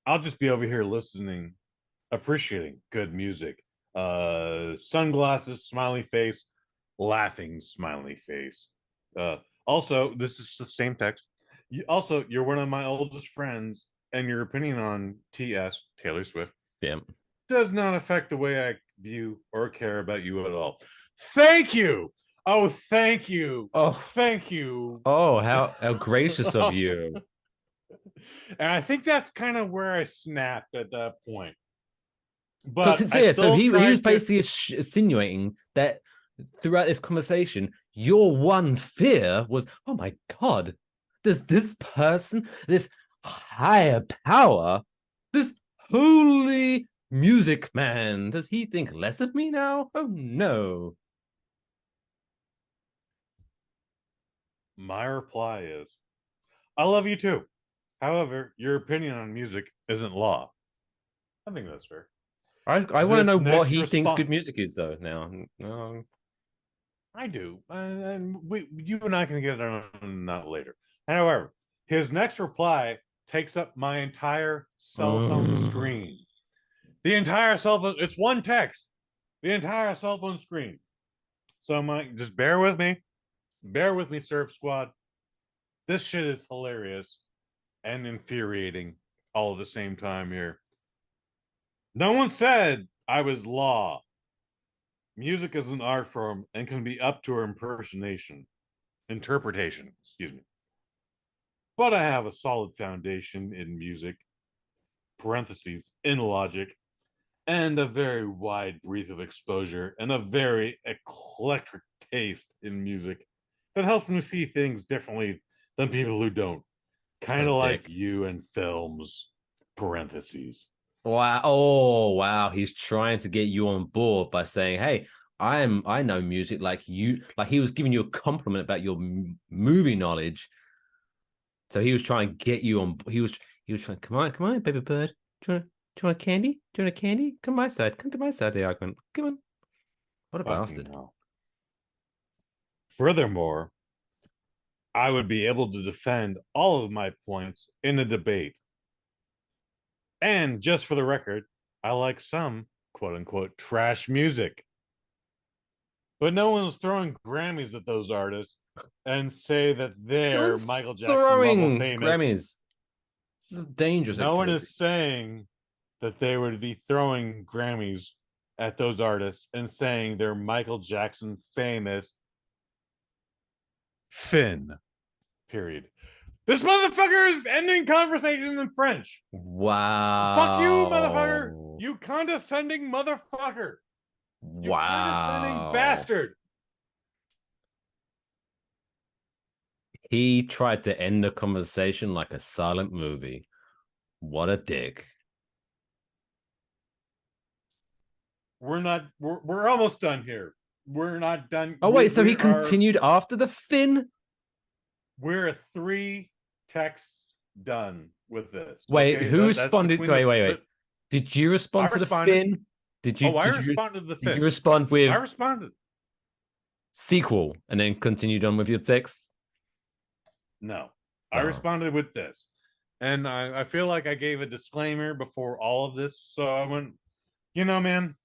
I'll just be over here listening, appreciating good music. Sunglasses, smiley face, laughing smiley face. Also, this is the same text. You're one of my oldest friends, and your opinion on TS, Taylor Swift, does not affect the way I view or care about you at all. Thank you. Oh, thank you. Oh, thank you. Oh, how gracious of you. And I think that's kind of where I snapped at that point. But so he was basically insinuating that throughout this conversation, your one fear was, oh my God, does this person, this higher power, this holy music man, does he think less of me now? Oh no. My reply is, I love you too. However, your opinion on music isn't law. I think that's fair. I want to know what he thinks good music is, though. Now, I do. You and I can get on that later. However, his next reply takes up my entire cell phone screen. The entire cell phone. It's one text. The entire cell phone screen. So I'm like, just bear with me. Bear with me, Syrup Squad. This shit is hilarious and infuriating all at the same time here. No one said I was law. Music is an art form and can be up to interpretation, excuse me. But I have a solid foundation in music, parentheses, in logic, and a very wide breadth of exposure and a very eclectic taste in music that helps me see things differently than people who don't. Kind of like you and films, parentheses. Wow. Oh, wow. He's trying to get you on board by saying, hey, I know music like you. Like, he was giving you a compliment about your movie knowledge. So he was trying to get you on. He was trying, come on, baby bird. Do you want a candy? Do you want a candy? Come my side. Come to my side, the argument. Come on. What a bastard. No. Furthermore, I would be able to defend all of my points in a debate. And just for the record, I like some quote unquote trash music. But no one's throwing Grammys at those artists and say that they're Who's Michael Jackson level throwing famous. Grammys? This is dangerous. No one activity. is saying that they would be throwing Grammys at those artists and saying they're Michael Jackson famous. Finn. Period. This motherfucker is ending conversations in French. Wow. Fuck you, motherfucker. You condescending motherfucker. You condescending bastard. He tried to end the conversation like a silent movie. What a dick. We're almost done here. We're not done. Oh, wait, so he continued after the Finn? We're 3 texts done with this. Wait, okay? who responded? Wait. Did you respond to the Finn? I responded to the Finn. Did you respond with I responded. Sequel and then continued on with your text? No. I responded with this. And I feel like I gave a disclaimer before all of this. So I went, man,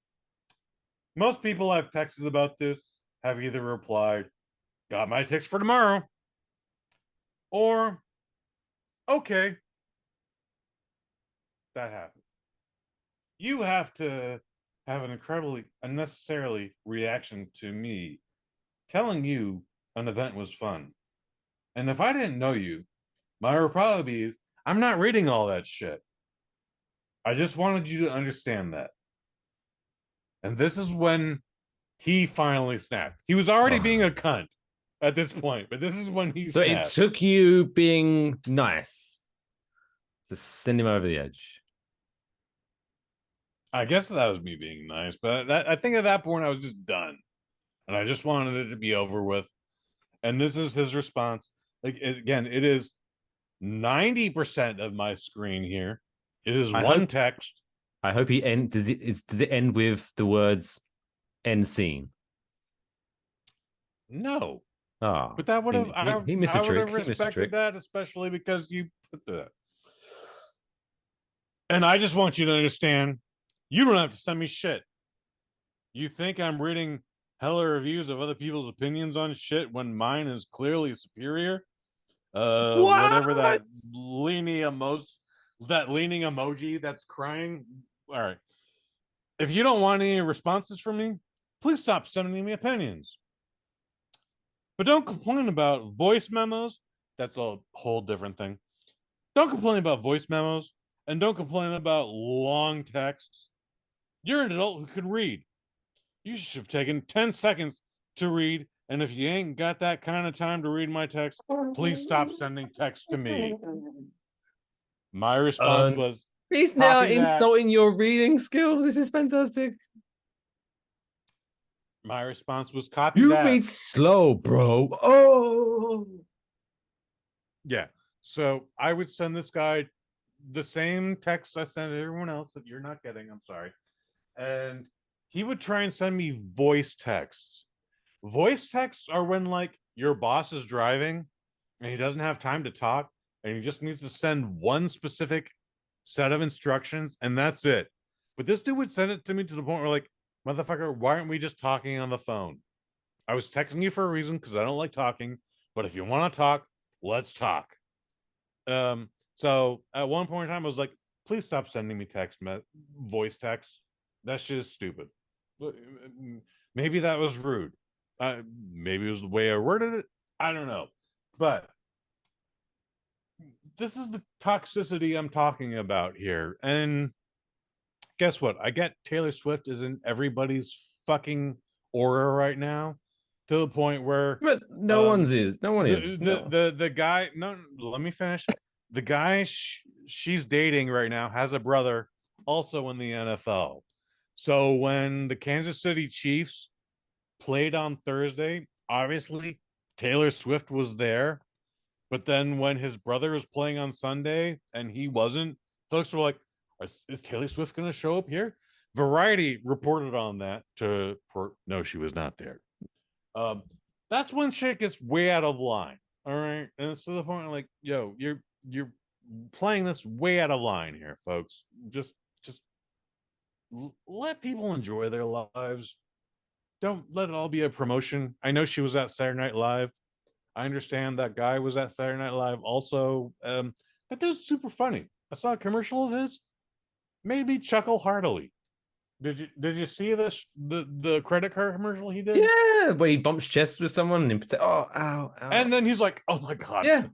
most people I've texted about this have either replied, got my text for tomorrow, or okay, that happens. You have to have an incredibly unnecessarily reaction to me telling you an event was fun. And if I didn't know you, my reply would be, I'm not reading all that shit. I just wanted you to understand that. And this is when he finally snapped. He was already being a cunt at this point, but this is when he snapped. It took you being nice to send him over the edge. I guess that was me being nice, but I think at that point I was just done. And I just wanted it to be over with. And this is his response. It is 90% of my screen here. It is one text. I hope he end. Does it end with the words "end scene"? No. Oh, but that would have. He missed a trick. I would have respected that, especially because you put that. And I just want you to understand, you don't have to send me shit. You think I'm reading hella reviews of other people's opinions on shit when mine is clearly superior? Whatever that leaning emoji that's crying. All right. If you don't want any responses from me, please stop sending me opinions. But don't complain about voice memos. That's a whole different thing. Don't complain about voice memos, and don't complain about long texts. You're an adult who can read. You should have taken 10 seconds to read. And if you ain't got that kind of time to read my text, please stop sending text to me. My response was, he's now insulting your reading skills. This is fantastic. My response was, copy that. You read slow, bro. Oh. Yeah. So I would send this guy the same text I sent everyone else that you're not getting. I'm sorry. And he would try and send me voice texts. Voice texts are when, like, your boss is driving and he doesn't have time to talk and he just needs to send one specific set of instructions and that's it. But this dude would send it to me to the point where, like, motherfucker, why aren't we just talking on the phone? I was texting you for a reason because I don't like talking, but if you want to talk, let's talk. So at one point in time, I was like, please stop sending me voice text. That shit is stupid. Maybe that was rude. Maybe it was the way I worded it. I don't know. But this is the toxicity I'm talking about here. And guess what? I get Taylor Swift is in everybody's fucking aura right now, to the point where, but no one is. The guy. No, let me finish. The guy she's dating right now has a brother also in the NFL. So when the Kansas City Chiefs played on Thursday, obviously Taylor Swift was there. But then when his brother was playing on Sunday and he wasn't, folks were like, is Taylor Swift going to show up here? Variety reported on that no, she was not there. That's when shit gets way out of line. All right. And it's to the point like, yo, you're playing this way out of line here, folks. Just let people enjoy their lives. Don't let it all be a promotion. I know she was at Saturday Night Live. I understand that guy was at Saturday Night Live also. That dude's super funny. I saw a commercial of his, made me chuckle heartily. Did you see the credit card commercial he did? Yeah, where he bumps chests with someone and ow, ow. And then he's like, "Oh my god, yeah,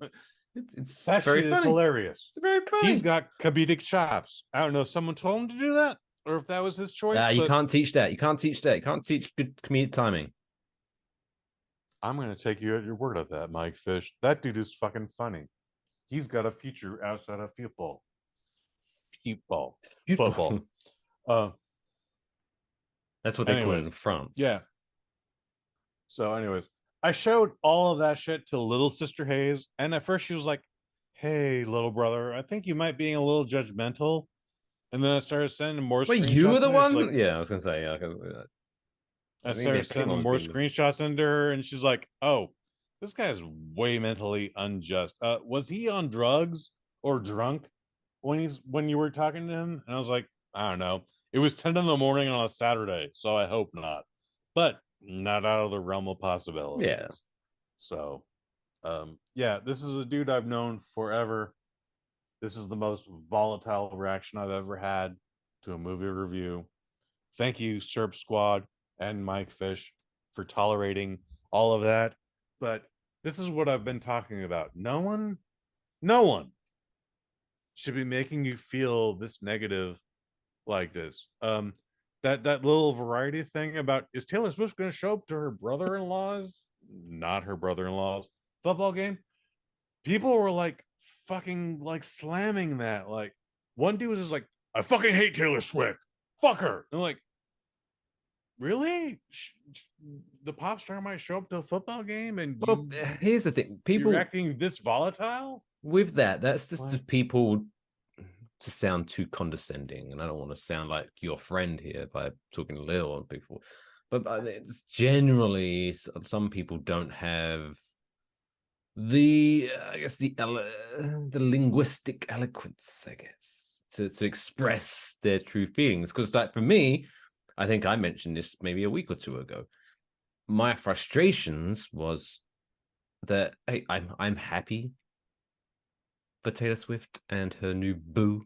it's that very shit funny. is hilarious." It's very funny. He's got comedic chops. I don't know if someone told him to do that or if that was his choice. You can't teach that. You can't teach that. You can't teach good comedic timing. I'm going to take you at your word of that, Mike Fish. That dude is fucking funny. He's got a future outside of football. Football. That's what they call it in France. Yeah. So, anyways, I showed all of that shit to little sister Hayes, and at first she was like, "Hey, little brother, I think you might be a little judgmental." And then I started sending more. Wait, screenshots you were the one? like, yeah, I was gonna say, yeah. I started sending more screenshots into her, and she's like, "Oh, this guy's way mentally unjust. Was he on drugs or drunk when you were talking to him?" And I was like, "I don't know. It was 10 in the morning on a Saturday, so I hope not. But not out of the realm of possibilities." Yeah. So, yeah, this is a dude I've known forever. This is the most volatile reaction I've ever had to a movie review. Thank you, Serp Squad and Mike Fish, for tolerating all of that. But this is what I've been talking about. No one should be making you feel this negative like this. That little variety thing about, is Taylor Swift going to show up to her brother-in-law's, not her brother-in-law's, football game? People were like fucking like slamming that. Like, one dude was just like, "I fucking hate Taylor Swift. Fuck her." And I'm like, really? The pop star might show up to a football game and here's the thing. People you're acting this volatile? With that's just the people to sound too condescending, and I don't want to sound like your friend here by talking little on people, but it's generally some people don't have the I guess the linguistic eloquence, I guess, to express their true feelings. Because like for me, I think I mentioned this maybe a week or two ago. My frustrations was that hey, I'm happy for Taylor Swift and her new boo.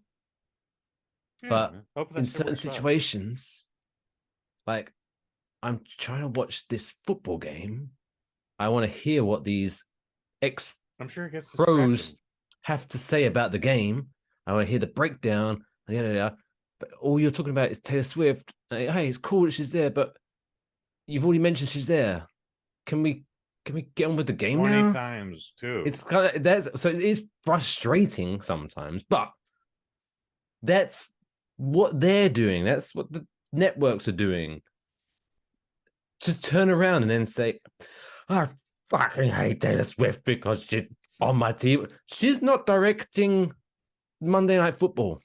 Yeah, but in certain situations, like I'm trying to watch this football game, I want to hear what these pros have to say about the game. I want to hear the breakdown. But all you're talking about is Taylor Swift. Hey, it's cool that she's there, but you've already mentioned she's there. Can we get on with the game 20 now? Times too. It's kind of so it is frustrating sometimes, but that's what they're doing. That's what the networks are doing. To turn around and then say, "I fucking hate Taylor Swift because she's on my team." She's not directing Monday Night Football.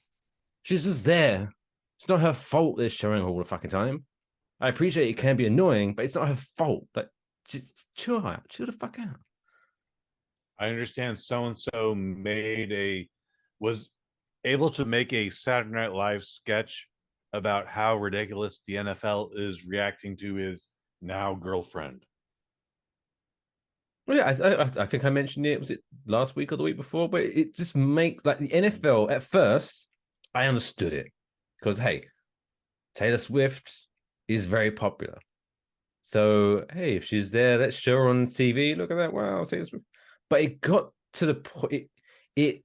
She's just there. It's not her fault they're showing her all the fucking time. I appreciate it can be annoying, but it's not her fault. Like, just chill the fuck out. I understand so-and-so was able to make a Saturday Night Live sketch about how ridiculous the NFL is reacting to his now girlfriend. Well, yeah, I think I mentioned it. Was it last week or the week before? But it just makes like the NFL at first. I understood it because hey, Taylor Swift is very popular. So hey, if she's there, let's show her on TV. Look at that! Wow, Taylor Swift. But it got to the point. It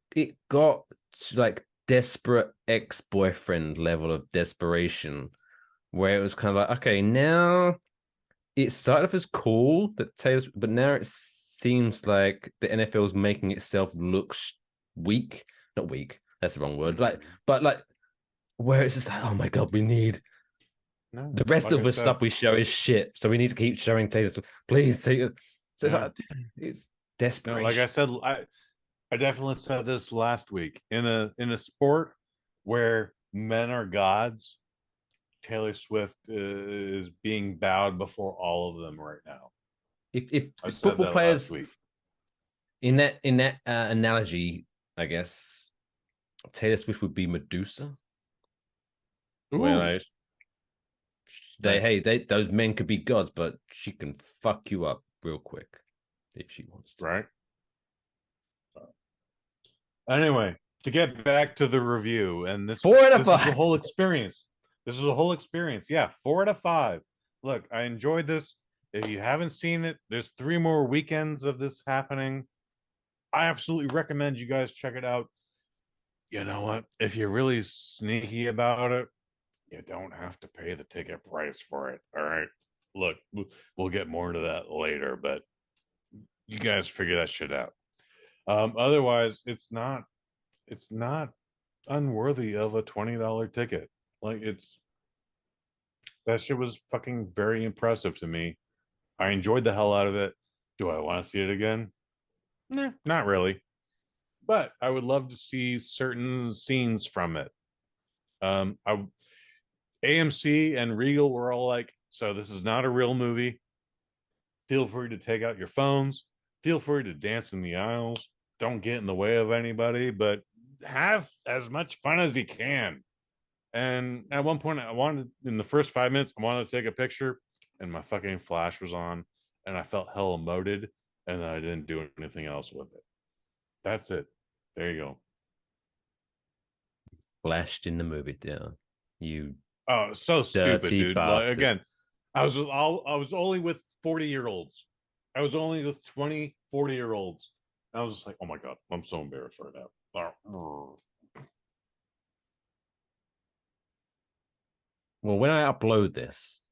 got to like desperate ex-boyfriend level of desperation, where it was kind of like, okay, now it started off as cool that Taylor, but now it seems like the NFL is making itself look weak. Not weak. That's the wrong word. But where it's just like, oh my god, we need the rest of the stuff we show is shit. So we need to keep showing Taylor Swift. Please, Taylor. So it's desperation. No, like I said, I definitely said this last week. In a sport where men are gods, Taylor Swift is being bowed before all of them right now. If football players in that analogy, I guess Taylor Swift would be Medusa. Where Nice. those men could be gods, but she can fuck you up real quick if she wants to. Right. Anyway, to get back to the review, and this 4 out of this 5. is a whole experience. This is a whole experience. Yeah, 4 out of 5. Look, I enjoyed this. If you haven't seen it, there's 3 more weekends of this happening. I absolutely recommend you guys check it out. You know what? If you're really sneaky about it, you don't have to pay the ticket price for it. All right. Look, we'll get more into that later, but you guys figure that shit out. Otherwise, it's not unworthy of a $20 ticket. Like, that shit was fucking very impressive to me. I enjoyed the hell out of it. Do I want to see it again? Nah, not really. But I would love to see certain scenes from it. AMC and Regal were all like, so this is not a real movie. Feel free to take out your phones. Feel free to dance in the aisles. Don't get in the way of anybody, but have as much fun as you can. And at one point, in the first 5 minutes, I wanted to take a picture, and my fucking flash was on, and I felt hell emoted, and then I didn't do anything else with it. That's it. There you go. Flashed in the movie theater. You so stupid, dude. Like, bastard. again, I was only with 40-year-olds. I was only with 20, 40-year-olds. I was just like, oh my God, I'm so embarrassed right now. Well, when I upload this,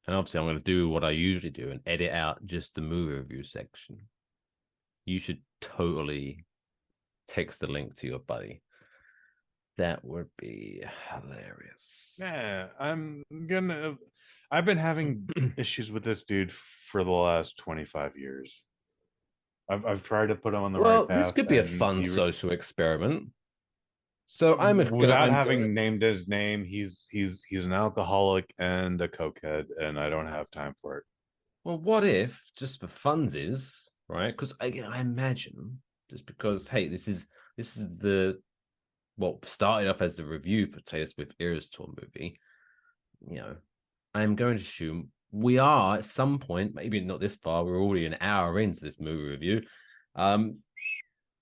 and obviously I'm going to do what I usually do and edit out just the movie review section, you should totally text the link to your buddy. That would be hilarious. Yeah, I've been having issues with this dude for the last 25 years. I've tried to put him on the right path. This could be a fun social experiment. So without having named his name, he's an alcoholic and a cokehead, and I don't have time for it. Well, what if, just for funsies, right? Because I imagine, just because, hey, this is the started off as the review for Taylor Swift Eras Tour movie. You know, I'm going to assume we are at some point, maybe not this far. We're already an hour into this movie review.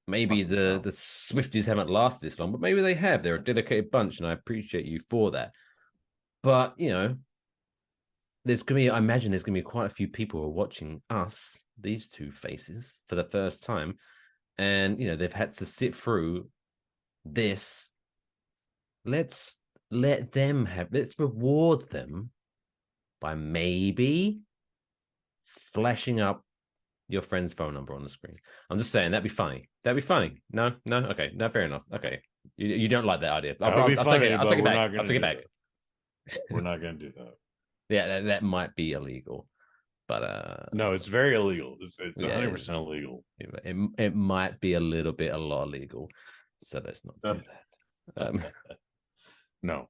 Maybe the Swifties haven't lasted this long, but maybe they have. They're a dedicated bunch, and I appreciate you for that. But, you know, I imagine there's gonna be quite a few people who are watching us, these two faces, for the first time, and you know they've had to sit through this. Let's reward them by maybe flashing up your friend's phone number on the screen. I'm just saying that'd be funny. That'd be funny. No, okay, no, fair enough. Okay, you don't like that idea. I'll take it back. I'll take it back. We're not going to do that. Yeah, that might be illegal, but no, it's very illegal. It's 100% illegal. It might be a lot illegal, so let's not do that. No,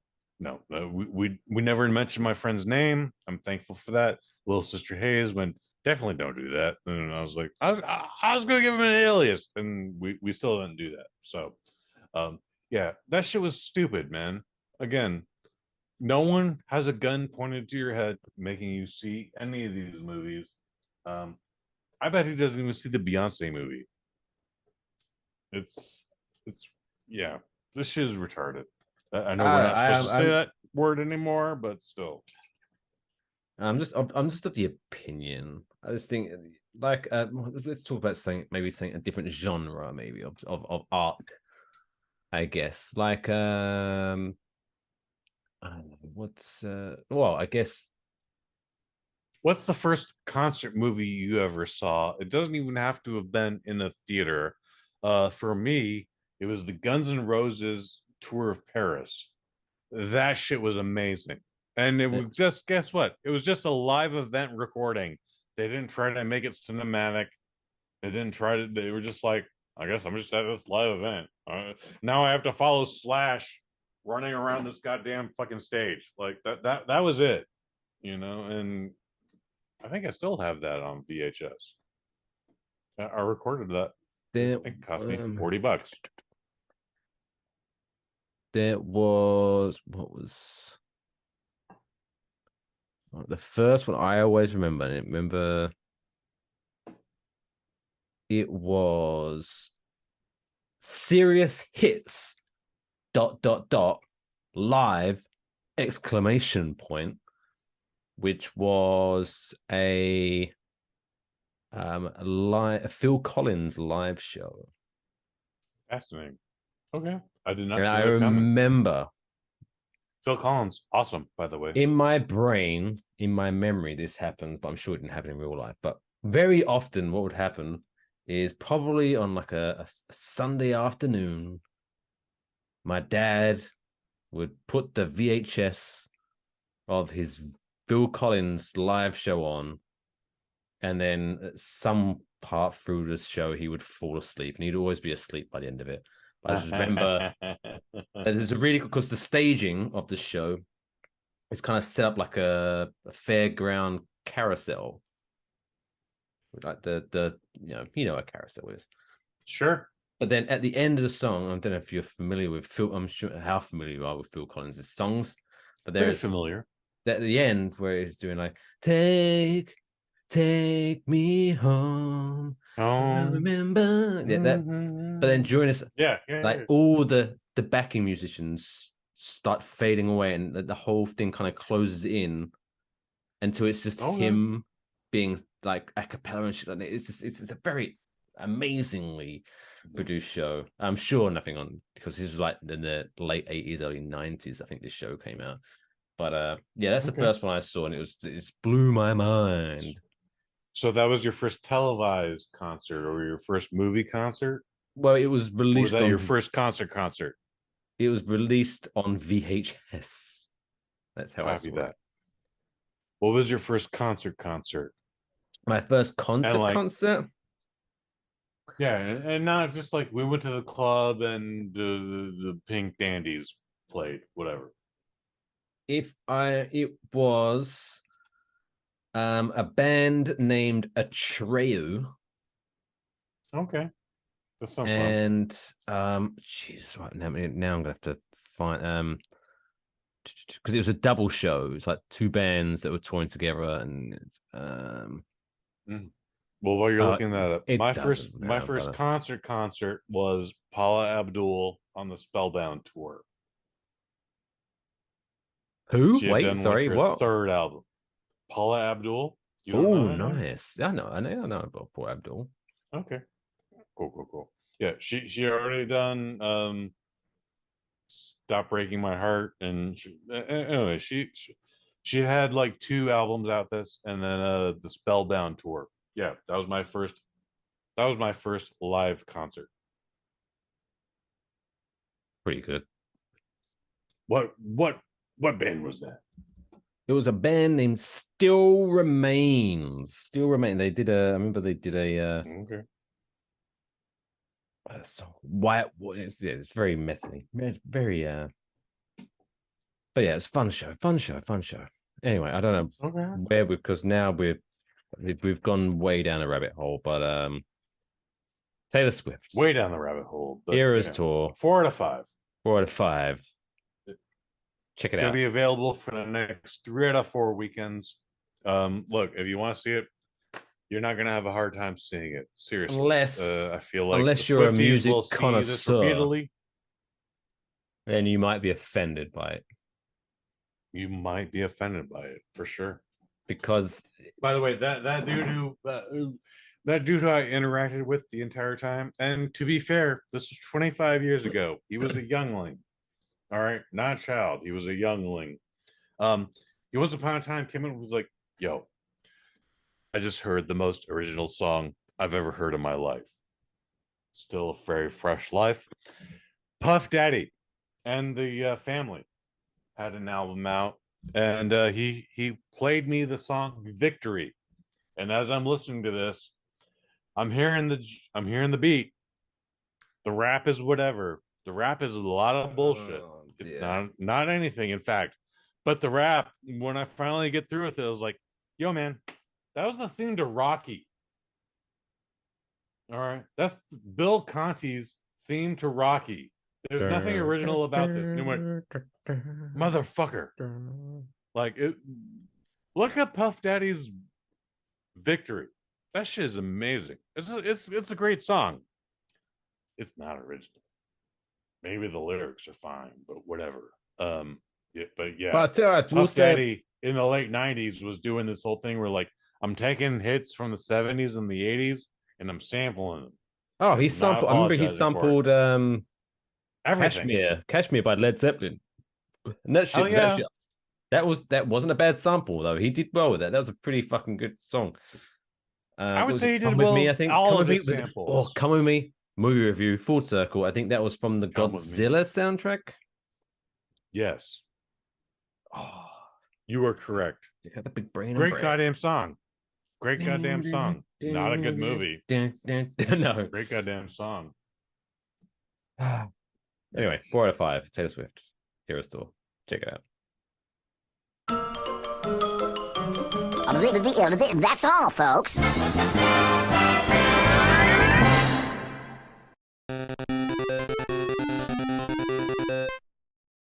we never mentioned my friend's name. I'm thankful for that. Little Sister Hayes went, definitely don't do that, and I was like, I was gonna give him an alias, and we still didn't do that. So, yeah, that shit was stupid, man. Again, no one has a gun pointed to your head making you see any of these movies. I bet he doesn't even see the Beyonce movie. It's yeah, this shit is retarded. I know we're not supposed to say that word anymore, but still. I'm just of the opinion. I just think, like, let's talk about maybe a different genre, maybe of art. I guess, like, I don't know what's. Well, I guess. What's the first concert movie you ever saw? It doesn't even have to have been in a theater. For me, it was the Guns N' Roses tour of Paris. That shit was amazing. And it was just, guess what? It was just a live event recording. They didn't try to make it cinematic. They were just like, I guess I'm just at this live event. Now I have to follow Slash running around this goddamn fucking stage. Like that was it, you know? And I think I still have that on VHS. I recorded that. I think it cost me $40. There was, what was The first one I always remember. And I remember it was Serious Hits live exclamation point, which was a Phil Collins live show. Fascinating. Okay. I did not And see I that coming. remember Phil Collins, awesome, by the way. in my brain, in my memory, this happened, but I'm sure it didn't happen in real life. But very often, what would happen is probably on like a Sunday afternoon, my dad would put the VHS of his Phil Collins live show on, and then at some part through the show, he would fall asleep, and he'd always be asleep by the end of it. But I just remember there's a really good because the staging of the show is kind of set up like a fairground carousel, like the you know what a carousel is. Sure. But then at the end of the song, I don't know if you're familiar with Phil. I'm sure how familiar you are with Phil Collins' songs, but Very there's familiar. at the end where he's doing like take me home. I remember that. But then during this, like all the backing musicians start fading away, and the whole thing kind of closes in until it's just him being like a cappella and shit. And it's a very amazingly produced show. I'm sure nothing on because this was like in the late 80s, early 90s. I think this show came out. But yeah, that's the first one I saw, and it blew my mind. So that was your first televised concert or your first movie concert? Well, it was released. Or was that your first concert? It was released on VHS. That's how I saw that. What was your first concert? My first concert. Yeah, and not just like we went to the club and the Pink Dandies played, whatever. It was a band named Atreyu. Okay. That sounds fun. Jesus, right now I'm gonna have to find because it was a double show. It's like two bands that were touring together, and Well, while you're looking that up, my first but concert was Paula Abdul on the Spellbound tour. Who? She had done sorry, what? Third album. Paula Abdul. Oh, nice. I know about Paula Abdul. Okay. Cool. Yeah, she already done Stop Breaking My Heart, and anyway, she had like 2 albums out this, and then the Spellbound tour. Yeah, that was my first live concert. Pretty good. What band was that? It was a band named Still Remains. They did I remember they did a okay. song. It's very methody. Very but yeah, it's fun show. Anyway, I don't know where because now we've gone way down a rabbit hole, but Taylor Swift. Way down the rabbit hole. But, Eras tour. 4 out of 5. 4 out of 5. Check it out. It's going to be available for the next 3 out of 4 weekends. Look, if you want to see it, you're not going to have a hard time seeing it. Seriously. Unless I feel like unless you're a music connoisseur, then you might be offended by it. You might be offended by it for sure. Because, by the way, that dude who I interacted with the entire time, and to be fair, this was 25 years ago. He was a youngling. All right, not a child. He was a youngling. He once upon a time came in and was like, "Yo, I just heard the most original song I've ever heard in my life. Still a very fresh life." Puff Daddy and the family had an album out, and he played me the song "Victory." And as I'm listening to this, I'm hearing the beat. The rap is whatever. The rap is a lot of bullshit. It's not anything, in fact. But the rap, when I finally get through with it, I was like, "Yo, man, that was the theme to Rocky." All right, that's Bill Conti's theme to Rocky. There's nothing original about this. And he went, "Motherfucker!" Like it. Look at Puff Daddy's Victory. That shit is amazing. It's a great song. It's not original. Maybe the lyrics are fine, but whatever. Yeah. But Puff Daddy in the late 90s was doing this whole thing where like I'm taking hits from the 70s and the 80s and I'm sampling them. Oh, he sampled. I remember he sampled everything. Kashmir by Led Zeppelin. And that shit was actually that wasn't a bad sample though. He did well with that. That was a pretty fucking good song. I would say he did Come well. With Me, I think. All of his samples. Come With Me. Movie review, full circle. I think that was from the Godzilla soundtrack. Yes. Oh, you were correct. You got the big brain. Great goddamn song. Great goddamn song. Not a good movie. No. Great goddamn song. Anyway, 4 out of 5. Taylor Swift. Heroes Tour. Check it out. That's all, folks.